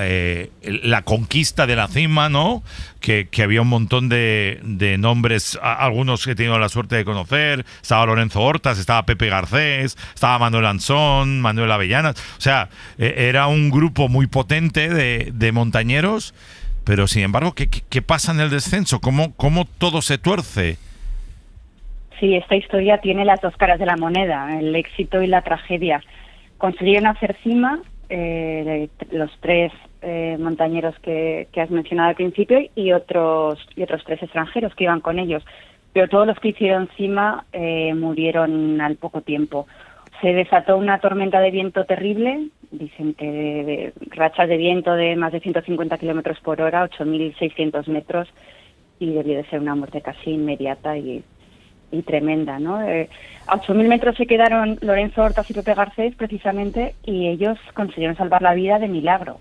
Speaker 2: la conquista de la cima, ¿no? Que había un montón de nombres, algunos que he tenido la suerte de conocer. Estaba Lorenzo Hortas, estaba Pepe Garcés, estaba Manuel Ansón, Manuel Avellanas. O sea, era un grupo muy potente de montañeros. Pero, sin embargo, ¿qué pasa en el descenso? ¿Cómo todo se tuerce?
Speaker 11: Sí, esta historia tiene las dos caras de la moneda, el éxito y la tragedia. Consiguieron hacer cima los tres montañeros que has mencionado al principio y otros tres extranjeros que iban con ellos. Pero todos los que hicieron cima murieron al poco tiempo. Se desató una tormenta de viento terrible, dicen que de rachas de viento de más de 150 kilómetros por hora, 8.600 metros, y debió de ser una muerte casi inmediata y tremenda, ¿no? A 8.000 metros se quedaron Lorenzo Hortas y Pepe Garcés, precisamente, y ellos consiguieron salvar la vida de milagro.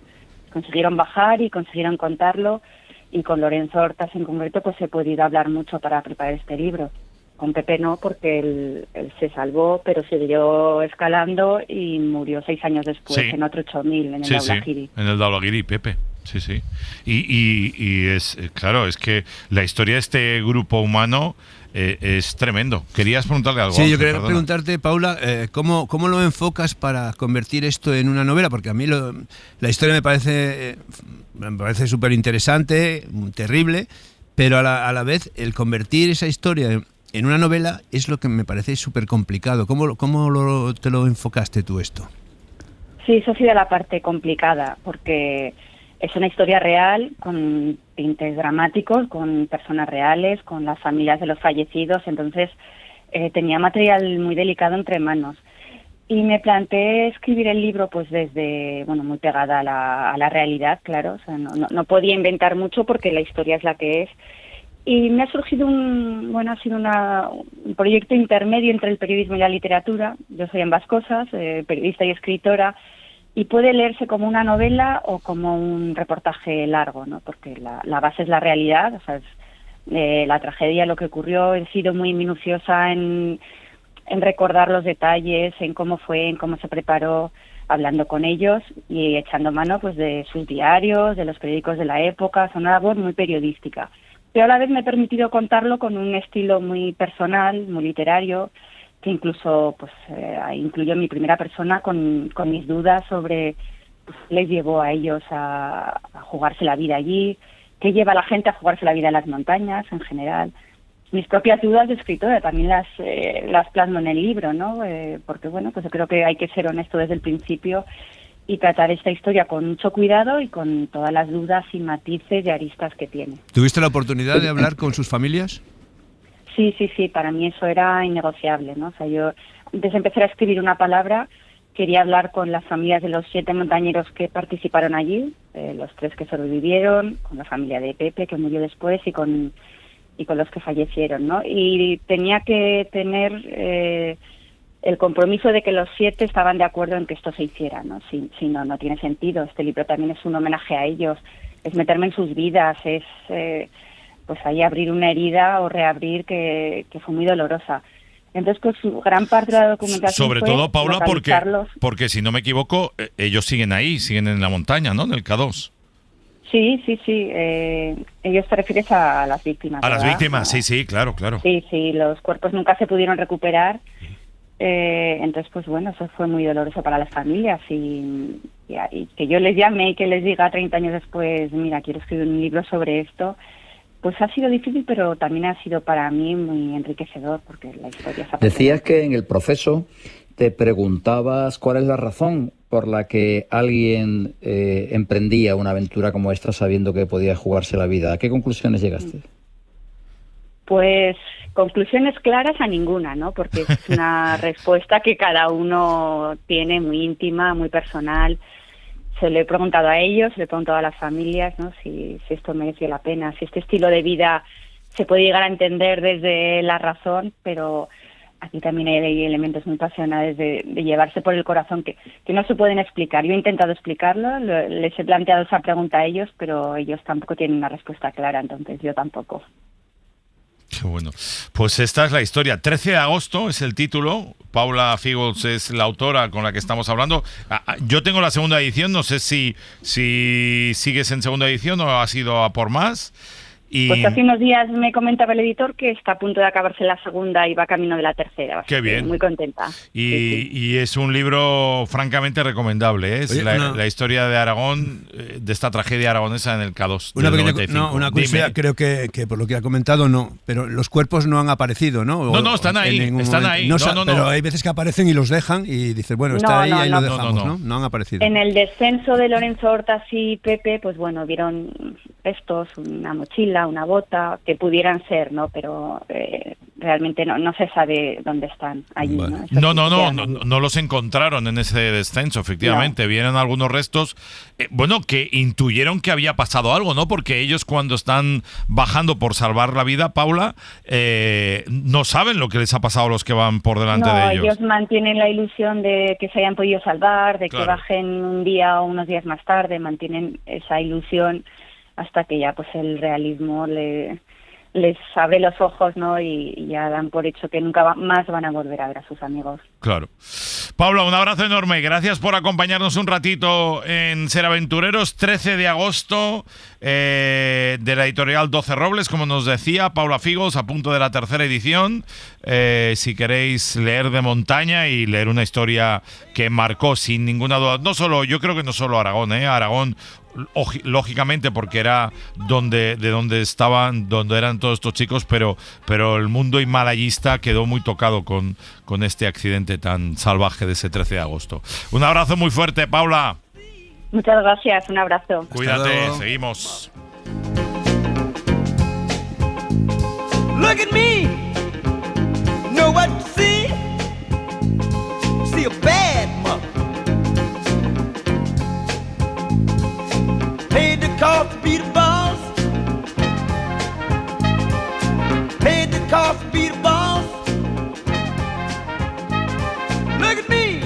Speaker 11: Consiguieron bajar y consiguieron contarlo, y con Lorenzo Hortas en concreto pues he podido hablar mucho para preparar este libro. Con Pepe no, porque él se salvó, pero siguió escalando y murió 6 años después, en otro 8.000, en el Daulagiri.
Speaker 2: En el Daulagiri, Pepe. Sí. Y es claro, es que la historia de este grupo humano es tremendo. ¿Querías preguntarle algo?
Speaker 5: Sí, yo quería preguntarte, Paula, ¿cómo lo enfocas para convertir esto en una novela? Porque a mí la historia me parece súper interesante, terrible, pero a la vez el convertir esa historia en una novela es lo que me parece súper complicado. ¿Cómo te lo enfocaste tú esto?
Speaker 11: Sí, eso ha sido la parte complicada, porque es una historia real, con tintes dramáticos, con personas reales, con las familias de los fallecidos, entonces tenía material muy delicado entre manos. Y me planteé escribir el libro pues desde, muy pegada a la realidad, claro, o sea, no podía inventar mucho porque la historia es la que es. Y me ha surgido un proyecto intermedio entre el periodismo y la literatura. Yo soy ambas cosas, periodista y escritora, y puede leerse como una novela o como un reportaje largo, ¿no? Porque la base es la realidad, o sea, la tragedia, lo que ocurrió. He sido muy minuciosa en recordar los detalles, en cómo fue, en cómo se preparó, hablando con ellos y echando mano pues de sus diarios, de los periódicos de la época. Es una labor muy periodística. Pero a la vez me he permitido contarlo con un estilo muy personal, muy literario, que incluso incluyó mi primera persona con mis dudas sobre qué les llevó a ellos a jugarse la vida allí, qué lleva a la gente a jugarse la vida en las montañas en general. Mis propias dudas de escritora también las plasmo en el libro, ¿no? Porque pues yo creo que hay que ser honesto desde el principio y tratar esta historia con mucho cuidado y con todas las dudas y matices y aristas que tiene.
Speaker 5: ¿Tuviste la oportunidad de hablar con sus familias?
Speaker 11: Sí, para mí eso era innegociable, ¿no? O sea, yo antes de empezar a escribir una palabra quería hablar con las familias de los 7 montañeros que participaron allí, los 3 que sobrevivieron, con la familia de Pepe que murió después y con los que fallecieron, ¿no? Y tenía que tener el compromiso de que los 7 estaban de acuerdo en que esto se hiciera, ¿no? Si no tiene sentido. Este libro también es un homenaje a ellos, es meterme en sus vidas, es pues ahí abrir una herida o reabrir que fue muy dolorosa. Entonces, pues gran parte de la documentación
Speaker 2: sobre todo, Paula, porque si no me equivoco, ellos siguen ahí, siguen en la montaña, ¿no? En el K2.
Speaker 11: Sí. Ellos te refieres a las víctimas.
Speaker 2: A las víctimas, sí, claro.
Speaker 11: Sí, los cuerpos nunca se pudieron recuperar. Entonces, pues bueno, eso fue muy doloroso para las familias y que yo les llame y que les diga 30 años después, mira, quiero escribir un libro sobre esto. Pues ha sido difícil, pero también ha sido para mí muy enriquecedor, porque la historia se ha...
Speaker 6: Decías que en el proceso te preguntabas cuál es la razón por la que alguien emprendía una aventura como esta sabiendo que podía jugarse la vida. ¿A qué conclusiones llegaste?
Speaker 11: Pues conclusiones claras a ninguna, ¿no? Porque es una respuesta que cada uno tiene muy íntima, muy personal. Se lo he preguntado a ellos, se lo he preguntado a las familias, ¿no? Si esto mereció la pena, si este estilo de vida se puede llegar a entender desde la razón, pero aquí también hay elementos muy pasionales de llevarse por el corazón que no se pueden explicar. Yo he intentado explicarlo, les he planteado esa pregunta a ellos, pero ellos tampoco tienen una respuesta clara, entonces yo tampoco.
Speaker 2: Qué bueno. Pues esta es la historia. 13 de agosto es el título. Paula Fígols es la autora con la que estamos hablando. Yo tengo la segunda edición. No sé si sigues en segunda edición o has ido a por más.
Speaker 11: Pues hace unos días me comentaba el editor que está a punto de acabarse la segunda y va camino de la tercera.
Speaker 2: Qué bien.
Speaker 11: Muy contenta.
Speaker 2: Y es un libro francamente recomendable. Es la historia de Aragón, de esta tragedia aragonesa en el K2.
Speaker 5: Una curiosidad, creo que por lo que ha comentado no, pero los cuerpos no han aparecido, ¿no?
Speaker 2: No, están ahí.
Speaker 5: Pero hay veces que aparecen y los dejan y dices, bueno, está ahí lo dejamos, ¿no? No han aparecido.
Speaker 11: En el descenso de Lorenzo Hortas y Pepe, pues bueno, vieron restos, una mochila, una bota, que pudieran ser, ¿no? Pero realmente no se sabe dónde están allí,
Speaker 2: vale. No los encontraron en ese descenso, efectivamente. Vienen algunos restos, que intuyeron que había pasado algo, ¿no? Porque ellos cuando están bajando por salvar la vida, Paula, no saben lo que les ha pasado a los que van por delante de ellos.
Speaker 11: Ellos mantienen la ilusión de que se hayan podido salvar, de que bajen un día o unos días más tarde, mantienen esa ilusión hasta que ya pues el realismo les abre los ojos, ¿no? Y ya dan por hecho que nunca más van a volver a ver a sus amigos.
Speaker 2: Claro. Paula, un abrazo enorme. Gracias por acompañarnos un ratito en Ser Aventureros. 13 de agosto de la editorial 12 Robles, como nos decía Paula Fígols, a punto de la tercera edición. Si queréis leer de montaña y leer una historia que marcó sin ninguna duda, yo creo que no solo Aragón, Aragón, lógicamente porque era donde eran todos estos chicos, pero el mundo himalayista quedó muy tocado con este accidente tan salvaje de ese 13 de agosto. Un abrazo muy fuerte, Paula.
Speaker 11: Muchas gracias, un abrazo.
Speaker 2: Cuídate, seguimos.
Speaker 13: Look at me, know what you see? See a bad mother. Paid the cost to be the boss. Paid the cost to be the boss. Look at me.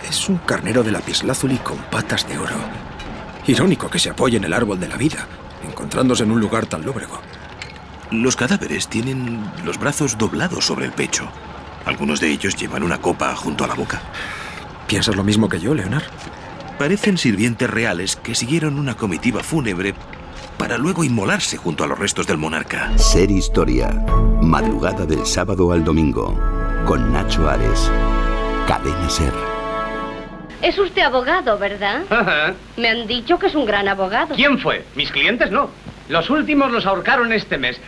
Speaker 14: Es un carnero de lapislázuli con patas de oro. Irónico que se apoye en el árbol de la vida, encontrándose en un lugar tan lóbrego.
Speaker 15: Los cadáveres tienen los brazos doblados sobre el pecho. Algunos de ellos llevan una copa junto a la boca.
Speaker 14: ¿Piensas lo mismo que yo, Leonard?
Speaker 15: Parecen sirvientes reales que siguieron una comitiva fúnebre para luego inmolarse junto a los restos del monarca.
Speaker 16: Ser Historia. Madrugada del sábado al domingo. Con Nacho Ares. Cadena Ser.
Speaker 17: Es usted abogado, ¿verdad?
Speaker 12: Ajá.
Speaker 17: Me han dicho que es un gran abogado.
Speaker 12: ¿Quién fue? Mis clientes no. Los últimos los ahorcaron este mes.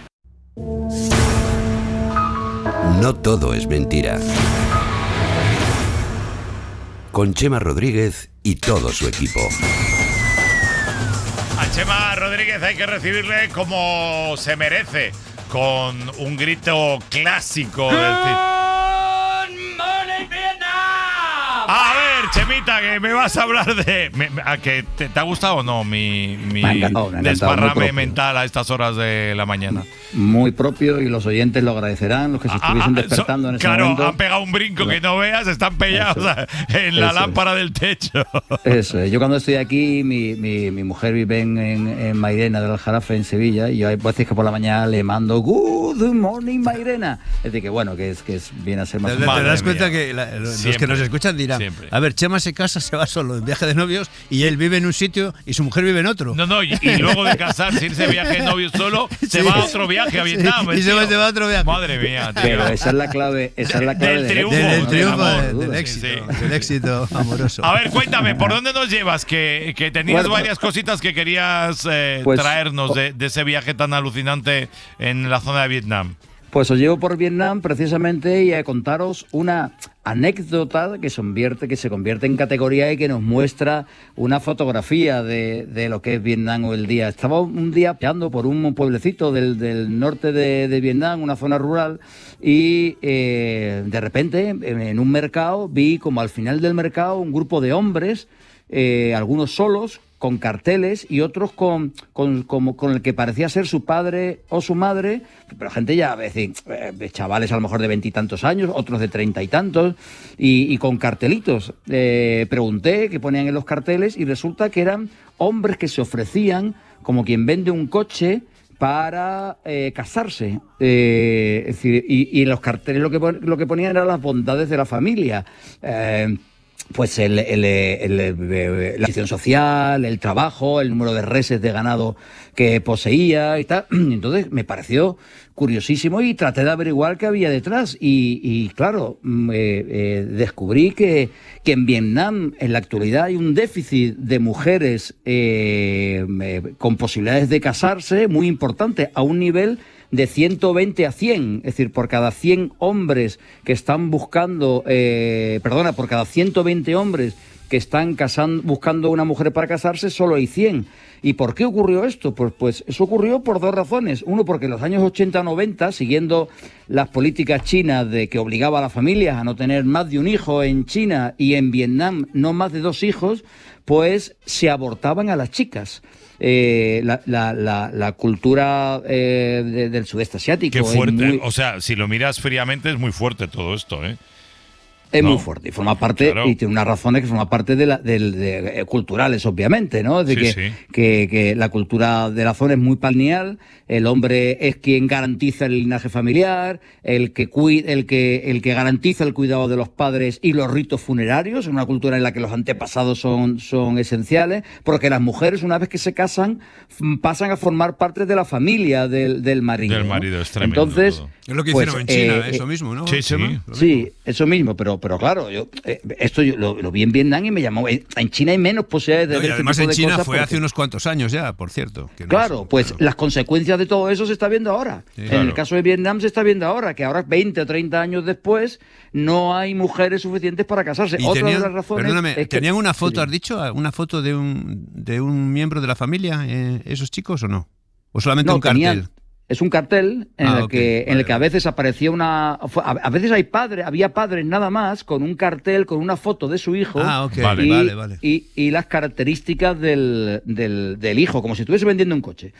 Speaker 16: No todo es mentira. Con Chema Rodríguez y todo su equipo.
Speaker 2: A Chema Rodríguez hay que recibirle como se merece, con un grito clásico del A ver, Chemita, que me vas a hablar de... ¿Que te ha gustado o no mi desparrame mental a estas horas de la mañana?
Speaker 6: Muy propio, y los oyentes lo agradecerán, los que se estuviesen despertando en ese momento.
Speaker 2: Claro, han pegado un brinco que no veas, están pegados en la lámpara del techo.
Speaker 6: Eso es. Yo cuando estoy aquí, mi mujer vive en Mairena del Aljarafe, en Sevilla, y yo hay veces que por la mañana le mando Good morning, Mairena. Es decir, que bueno, que viene a ser más...
Speaker 5: ¿Te das cuenta que los que nos escuchan dirán, siempre. A ver, Chema se casa, se va solo en viaje de novios, y él vive en un sitio y su mujer vive en otro?
Speaker 2: No, y luego de casarse, irse de viaje de novios solo, se va a otro viaje a Vietnam.
Speaker 5: Y se va a otro viaje.
Speaker 2: Madre mía, tío.
Speaker 6: Pero esa es la clave, del
Speaker 5: triunfo, del éxito amoroso.
Speaker 2: A ver, cuéntame, ¿por dónde nos llevas? Que tenías varias cositas que querías traernos de ese viaje tan alucinante en la zona de Vietnam.
Speaker 6: Pues os llevo por Vietnam precisamente y a contaros una anécdota que se convierte en categoría y que nos muestra una fotografía de lo que es Vietnam hoy el día. Estaba un día paseando por un pueblecito del norte de Vietnam, una zona rural, y de repente en un mercado vi como al final del mercado un grupo de hombres, algunos solos, con carteles, y otros con el que parecía ser su padre o su madre, pero gente ya, es decir, chavales a lo mejor de 20 y tantos años, otros de 30 y tantos, y con cartelitos. Pregunté qué ponían en los carteles, y resulta que eran hombres que se ofrecían como quien vende un coche para casarse. Es decir, y en los carteles lo que ponían eran las bondades de la familia. Pues la acción social, el trabajo, el número de reses de ganado que poseía y tal. Entonces me pareció curiosísimo y traté de averiguar qué había detrás. Y claro, descubrí que en Vietnam en la actualidad hay un déficit de mujeres con posibilidades de casarse muy importante, a un nivel de 120 a 100, es decir, por cada 100 hombres que están buscando, por cada 120 hombres que están buscando una mujer para casarse, solo hay 100. ¿Y por qué ocurrió esto? Pues eso ocurrió por dos razones. Uno, porque en los años 80-90, siguiendo las políticas chinas de que obligaba a las familias a no tener más de un hijo en China, y en Vietnam no más de 2 hijos, pues se abortaban a las chicas. La cultura del sudeste asiático.
Speaker 2: Qué fuerte. O sea, si lo miras fríamente, es muy fuerte todo esto, ¿eh?
Speaker 6: Es muy fuerte y forma parte, claro. Y tiene unas razones que forma parte de culturales, obviamente, ¿no? Es decir, que la cultura de la zona es muy patriarcal. El hombre es quien garantiza el linaje familiar, el que garantiza el cuidado de los padres y los ritos funerarios, una cultura en la que los antepasados son esenciales, porque las mujeres, una vez que se casan, pasan a formar parte de la familia del marido.
Speaker 2: Del marido, ¿no? Es tremendo.
Speaker 6: Entonces,
Speaker 2: todo.
Speaker 5: Es lo que hicieron en China, eso mismo, ¿no?
Speaker 6: Sí, eso mismo, pero claro, esto yo lo vi en Vietnam y me llamó. En China hay menos posibilidades de ver este
Speaker 5: además
Speaker 6: tipo de
Speaker 5: en China
Speaker 6: cosas
Speaker 5: fue hace unos cuantos años ya, por cierto. Que no
Speaker 6: claro, las consecuencias de todo eso se está viendo ahora.
Speaker 5: Sí,
Speaker 6: en el caso de Vietnam se está viendo ahora, que ahora 20 o 30 años después no hay mujeres suficientes para casarse. Otra de las razones es que,
Speaker 5: ¿tenían una foto, has dicho? ¿Una foto de un miembro de la familia, esos chicos, o no? ¿O solamente un cartel?
Speaker 6: Es un cartel en el que a veces aparecía a veces había padres nada más con un cartel con una foto de su hijo y las características del hijo, como si estuviese vendiendo un coche.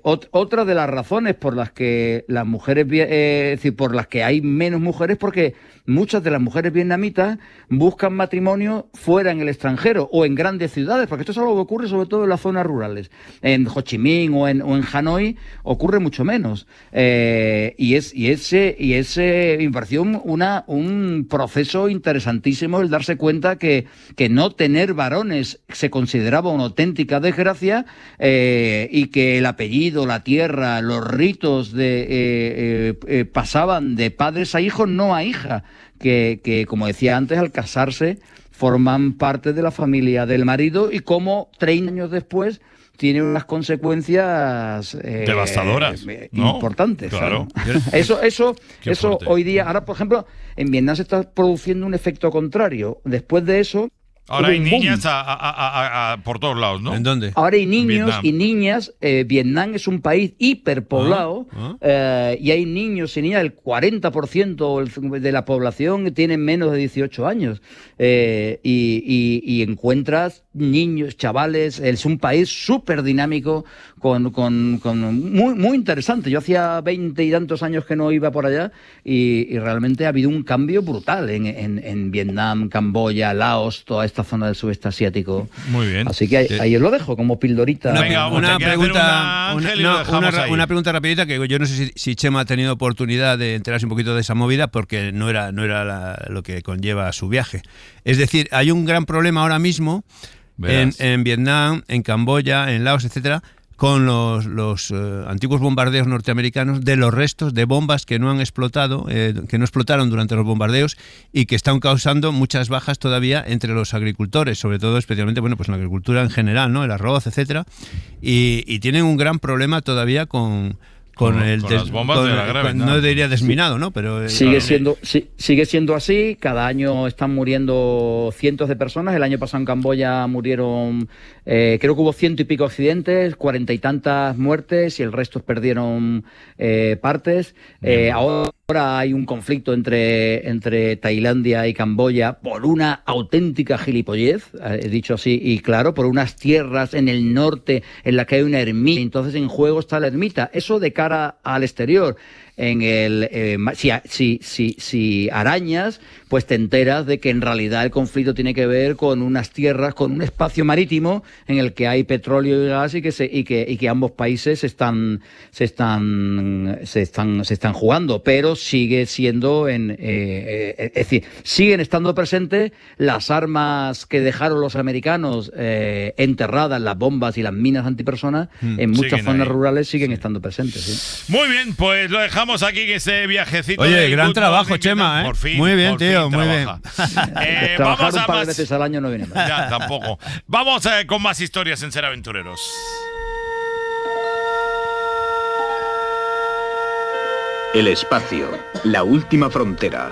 Speaker 6: Otra de las razones por las que las mujeres, es decir, por las que hay menos mujeres, porque muchas de las mujeres vietnamitas buscan matrimonio fuera en el extranjero o en grandes ciudades, porque esto es algo que ocurre sobre todo en las zonas rurales. En Ho Chi Minh o en Hanoi ocurre mucho menos. Y ese me pareció un proceso interesantísimo el darse cuenta que no tener varones se consideraba una auténtica desgracia, y que el apellido, la tierra, los ritos pasaban de padres a hijos, no a hija, que como decía antes, al casarse forman parte de la familia del marido, y como 30 años después tiene unas consecuencias
Speaker 2: devastadoras, ¿no?
Speaker 6: Importantes.
Speaker 2: Claro.
Speaker 6: Eso hoy día, ahora por ejemplo, en Vietnam se está produciendo un efecto contrario. Después de eso,
Speaker 2: Ahora hay niñas por todos lados, ¿no?
Speaker 5: ¿En dónde?
Speaker 6: Ahora hay niños y niñas. Vietnam es un país hiperpoblado y hay niños y niñas. El 40% de la población tienen menos de 18 años. Y encuentras niños, chavales. Es un país súper dinámico, muy interesante. Yo hacía 20 y tantos años que no iba por allá y realmente ha habido un cambio brutal en Vietnam, Camboya, Laos, toda esta zona del sudeste asiático.
Speaker 2: Muy bien.
Speaker 6: Así que ahí os lo dejo como pildorita.
Speaker 5: Una pregunta rapidita, que yo no sé si Chema ha tenido oportunidad de enterarse un poquito de esa movida, porque no era lo que conlleva su viaje. Es decir, hay un gran problema ahora mismo en Vietnam, en Camboya, en Laos, etcétera, con los antiguos bombardeos norteamericanos, de los restos de bombas que no han explotado, que no explotaron durante los bombardeos y que están causando muchas bajas todavía entre los agricultores, sobre todo, especialmente, pues en la agricultura en general, ¿no? El arroz, etcétera, y tienen un gran problema todavía con
Speaker 2: las bombas de la gravedad.
Speaker 5: No diría desminado, ¿no? Pero
Speaker 6: sigue siendo así. Cada año están muriendo cientos de personas. El año pasado en Camboya murieron, creo que hubo 100 y pico accidentes, 40 y tantas muertes y el resto perdieron partes. Ahora hay un conflicto entre Tailandia y Camboya por una auténtica gilipollez, he dicho así y claro, por unas tierras en el norte en las que hay una ermita. Entonces en juego está la ermita. Eso de cara al exterior. Si arañas, pues te enteras de que en realidad el conflicto tiene que ver con unas tierras, con un espacio marítimo en el que hay petróleo y gas y que ambos países se están jugando, pero sigue siendo es decir, siguen estando presentes las armas que dejaron los americanos enterradas, las bombas y las minas antipersonas en muchas zonas rurales siguen estando presentes. ¿Sí?
Speaker 2: Muy bien, pues lo dejamos aquí, que ese viajecito.
Speaker 5: Oye, gran trabajo, Chema, ¿eh?
Speaker 2: Por fin,
Speaker 5: muy bien, tío, muy bien.
Speaker 6: Trabajar un par de veces al año no viene mal.
Speaker 2: Ya, tampoco. Vamos con más historias en Ser Aventureros.
Speaker 16: El espacio, la última frontera.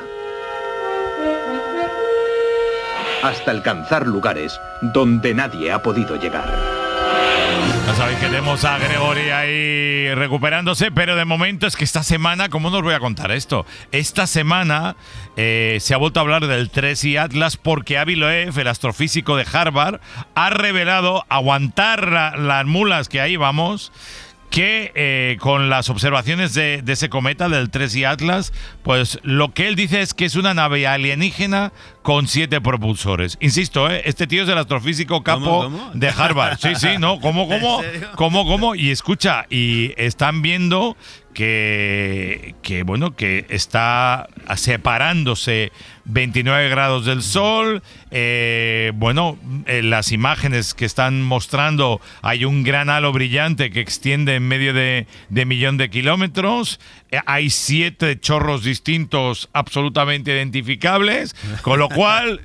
Speaker 16: Hasta alcanzar lugares donde nadie ha podido llegar.
Speaker 2: Ya sabéis que tenemos a Gregory ahí recuperándose, pero de momento es que esta semana, ¿cómo nos voy a contar esto? Esta semana se ha vuelto a hablar del Tracy Atlas porque Avi Loeb, el astrofísico de Harvard, ha revelado, aguantar las mulas que ahí vamos, que con las observaciones de ese cometa, del Tracy Atlas, pues lo que él dice es que es una nave alienígena con 7 propulsores. Insisto, este tío es el astrofísico capo de Harvard. Sí, ¿no? ¿Cómo? Y escucha, y están viendo que está separándose 29 grados del Sol. En las imágenes que están mostrando hay un gran halo brillante que extiende en medio de 1.000.000 de kilómetros. Hay 7 chorros distintos absolutamente identificables, con lo cual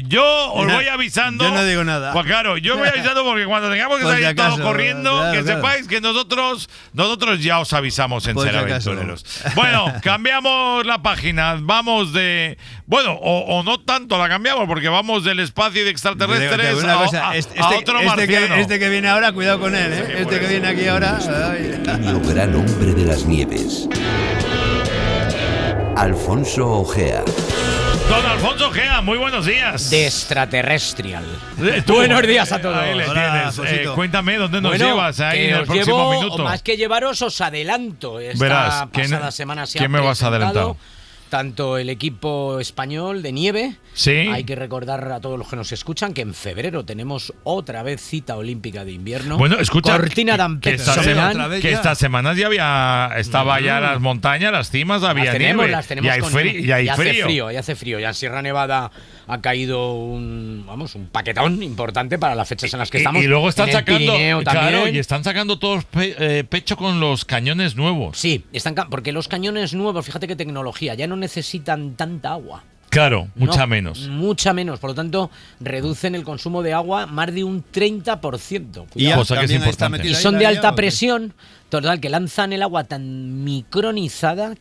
Speaker 2: yo os voy avisando.
Speaker 5: Yo no digo nada.
Speaker 2: Pues claro, yo voy avisando porque cuando tengamos que salir todos corriendo, sepáis que nosotros ya os avisamos en Ser Aventureros. Bueno, cambiamos la página, vamos de... Bueno, o no tanto la cambiamos, porque vamos del espacio de extraterrestres a otro marciano.
Speaker 5: Este que viene ahora, cuidado con él, ¿eh? Este que viene aquí ahora...
Speaker 16: El gran hombre de las nieves. Alfonso Ojea.
Speaker 2: Don Alfonso Ojea, muy buenos días.
Speaker 18: De extraterrestrial. Buenos días a todos.
Speaker 2: Ahí le tienes. Cuéntame, ¿dónde nos llevas ahí en el próximo minuto?
Speaker 18: Más que llevaros, os adelanto. Esta pasada semana se ha
Speaker 2: me vas a adelantar?
Speaker 18: Tanto el equipo español de nieve.
Speaker 2: Sí.
Speaker 18: Hay que recordar a todos los que nos escuchan que en febrero tenemos otra vez cita olímpica de invierno.
Speaker 2: Bueno, escucha,
Speaker 18: Cortina d'Ampezzo.
Speaker 2: Que estas semanas ya estaba ya las montañas, las cimas, había nieve.
Speaker 18: Las tenemos
Speaker 2: y hay frío.
Speaker 18: Y hace frío. Ya en Sierra Nevada ha caído un paquetón importante para las fechas en las que estamos.
Speaker 2: Y luego están sacando,
Speaker 18: claro,
Speaker 2: y están sacando todos pecho con los cañones nuevos.
Speaker 18: Sí, porque los cañones nuevos, fíjate qué tecnología, ya no necesitan tanta agua.
Speaker 2: Claro, mucha menos.
Speaker 18: Mucha menos, por lo tanto, reducen el consumo de agua más de un 30%.
Speaker 2: Y cosa que es importante.
Speaker 18: Y son de alta presión, total, que lanzan el agua tan micronizada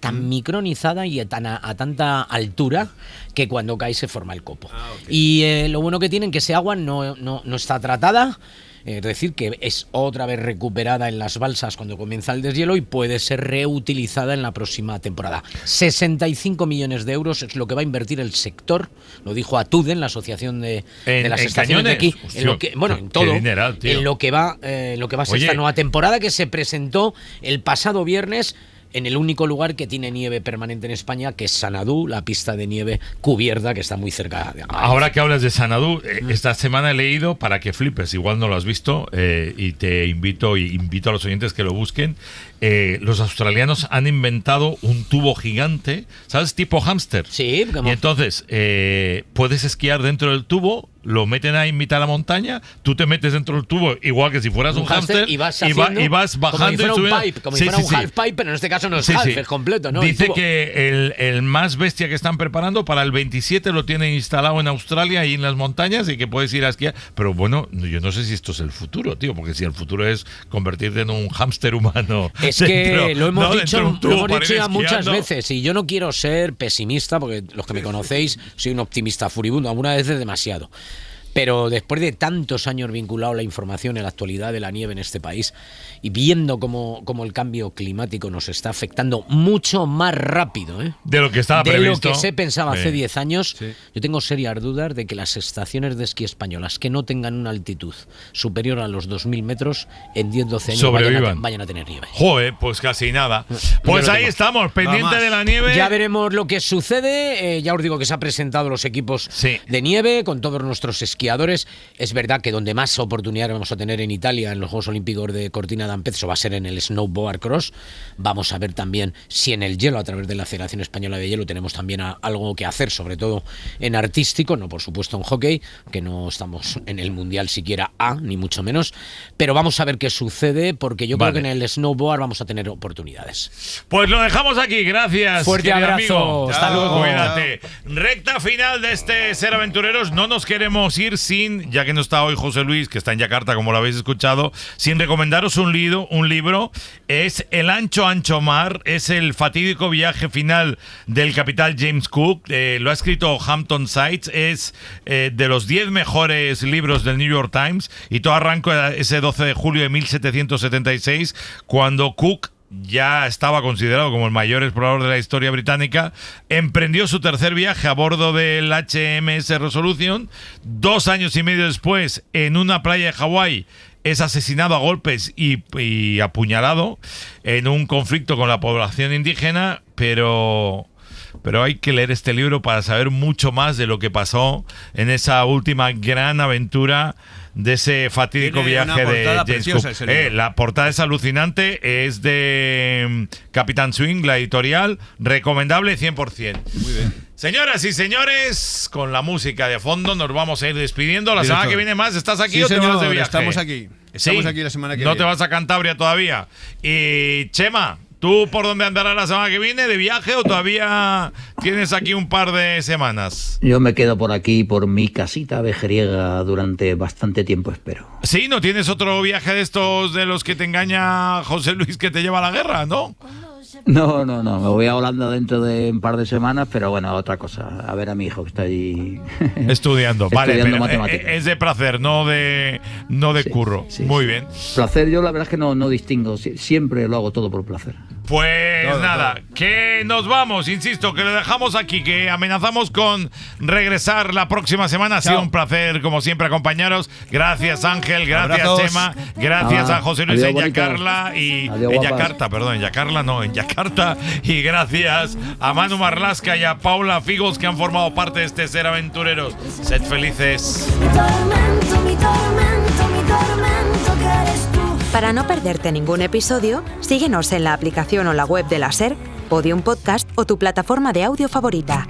Speaker 18: y a tanta altura que cuando cae se forma el copo. Y lo bueno que tienen que ese agua no está tratada. Es decir, que es otra vez recuperada en las balsas cuando comienza el deshielo y puede ser reutilizada en la próxima temporada. 65 millones de euros es lo que va a invertir el sector, lo dijo Atuden, la asociación de las estaciones de aquí.
Speaker 2: Hostia,
Speaker 18: en todo,
Speaker 2: dineral,
Speaker 18: en lo que va a ser esta nueva temporada que se presentó el pasado viernes en el único lugar que tiene nieve permanente en España, que es Sanadú, la pista de nieve cubierta que está muy cerca de Amaya.
Speaker 2: Ahora que hablas de Sanadú, esta semana he leído, para que flipes, igual no lo has visto, y te invito a los oyentes que lo busquen. Los australianos han inventado un tubo gigante, ¿sabes? Tipo hámster.
Speaker 18: Sí,
Speaker 2: y entonces puedes esquiar dentro del tubo, lo meten ahí en mitad de la montaña, tú te metes dentro del tubo igual que si fueras un hámster y vas bajando
Speaker 18: como si fuera un pipe, como si fuera un half pipe, pero en este caso no es half, es completo, ¿no?
Speaker 2: Dice que el más bestia que están preparando para el 27 lo tienen instalado en Australia, ahí en las montañas, y que puedes ir a esquiar. Pero bueno, yo no sé si esto es el futuro, tío, porque si el futuro es convertirte en un hámster humano.
Speaker 18: Es que lo hemos dicho ya muchas veces, y yo no quiero ser pesimista, porque los que me conocéis, soy un optimista furibundo, alguna vez es demasiado. Pero después de tantos años vinculado a la información en la actualidad de la nieve en este país y viendo cómo el cambio climático nos está afectando mucho más rápido
Speaker 2: de lo que estaba previsto,
Speaker 18: de lo que se pensaba hace 10 años, yo tengo serias dudas de que las estaciones de esquí españolas que no tengan una altitud superior a los 2.000 metros en 10-12 años vayan a tener nieve.
Speaker 2: Joder, pues casi nada. Pues ahí estamos, pendiente de la nieve.
Speaker 18: Ya veremos lo que sucede. Ya os digo que se han presentado los equipos de nieve con todos nuestros esquí. Es verdad que donde más oportunidades vamos a tener en Italia en los Juegos Olímpicos de Cortina d'Ampezzo va a ser en el snowboard cross. Vamos a ver también si en el hielo, a través de la Federación Española de Hielo, tenemos también algo que hacer, sobre todo en artístico, no por supuesto en hockey, que no estamos en el Mundial siquiera A, ni mucho menos, pero vamos a ver qué sucede, porque yo creo que en el snowboard vamos a tener oportunidades.
Speaker 2: Pues lo dejamos aquí, gracias.
Speaker 18: Fuerte abrazo,
Speaker 2: amigo.
Speaker 18: Hasta luego.
Speaker 2: Cuídate. Recta final de este Ser Aventureros, no nos queremos ir sin, ya que no está hoy José Luis, que está en Yakarta, como lo habéis escuchado, sin recomendaros un libro. Es El ancho mar, es el fatídico viaje final del capitán James Cook. Lo ha escrito Hampton Sites, es de los 10 mejores libros del New York Times, y todo arrancó ese 12 de julio de 1776, cuando Cook, ya estaba considerado como el mayor explorador de la historia británica, emprendió su tercer viaje a bordo del HMS Resolution. 2 años y medio después, en una playa de Hawái, es asesinado a golpes y apuñalado en un conflicto con la población indígena, pero hay que leer este libro para saber mucho más de lo que pasó en esa última gran aventura de ese fatídico viaje de James Cook. La portada es alucinante, es de Capitán Swing, la editorial, recomendable 100%. Muy bien. Señoras y señores, con la música de fondo nos vamos a ir despidiendo. La semana que viene más, ¿estás aquí o te vas de viaje?
Speaker 5: Estamos aquí. Estamos aquí la semana que viene.
Speaker 2: ¿No te vas a Cantabria todavía? Y Chema, ¿tú por dónde andarás la semana que viene? ¿De viaje o todavía tienes aquí un par de semanas?
Speaker 6: Yo me quedo por aquí, por mi casita vejeriega, durante bastante tiempo, espero.
Speaker 2: Sí, ¿no tienes otro viaje de estos de los que te engaña José Luis que te lleva a la guerra, no?
Speaker 6: No, me voy a Holanda dentro de un par de semanas, pero bueno, otra cosa, a ver a mi hijo que está allí
Speaker 2: estudiando. Vale,
Speaker 6: estudiando
Speaker 2: pero
Speaker 6: matemáticas.
Speaker 2: es de placer, no de curro.
Speaker 6: Sí,
Speaker 2: muy bien.
Speaker 6: Placer, yo la verdad es que no distingo, siempre lo hago todo por placer.
Speaker 2: Pues nada, que nos vamos, insisto, que lo dejamos aquí, que amenazamos con regresar la próxima semana. Ha sido un placer, como siempre, acompañaros. Gracias, Ángel, gracias,
Speaker 5: Abrazos.
Speaker 2: Chema, gracias a José Luis en Yakarta y en Yakarta, y gracias a Manu Marlasca y a Paula Figos, que han formado parte de este Ser Aventureros. Sed felices.
Speaker 1: Mi tormento, que eres tú. Para no perderte ningún episodio, síguenos en la aplicación o la web de la SER, Podium Podcast o tu plataforma de audio favorita.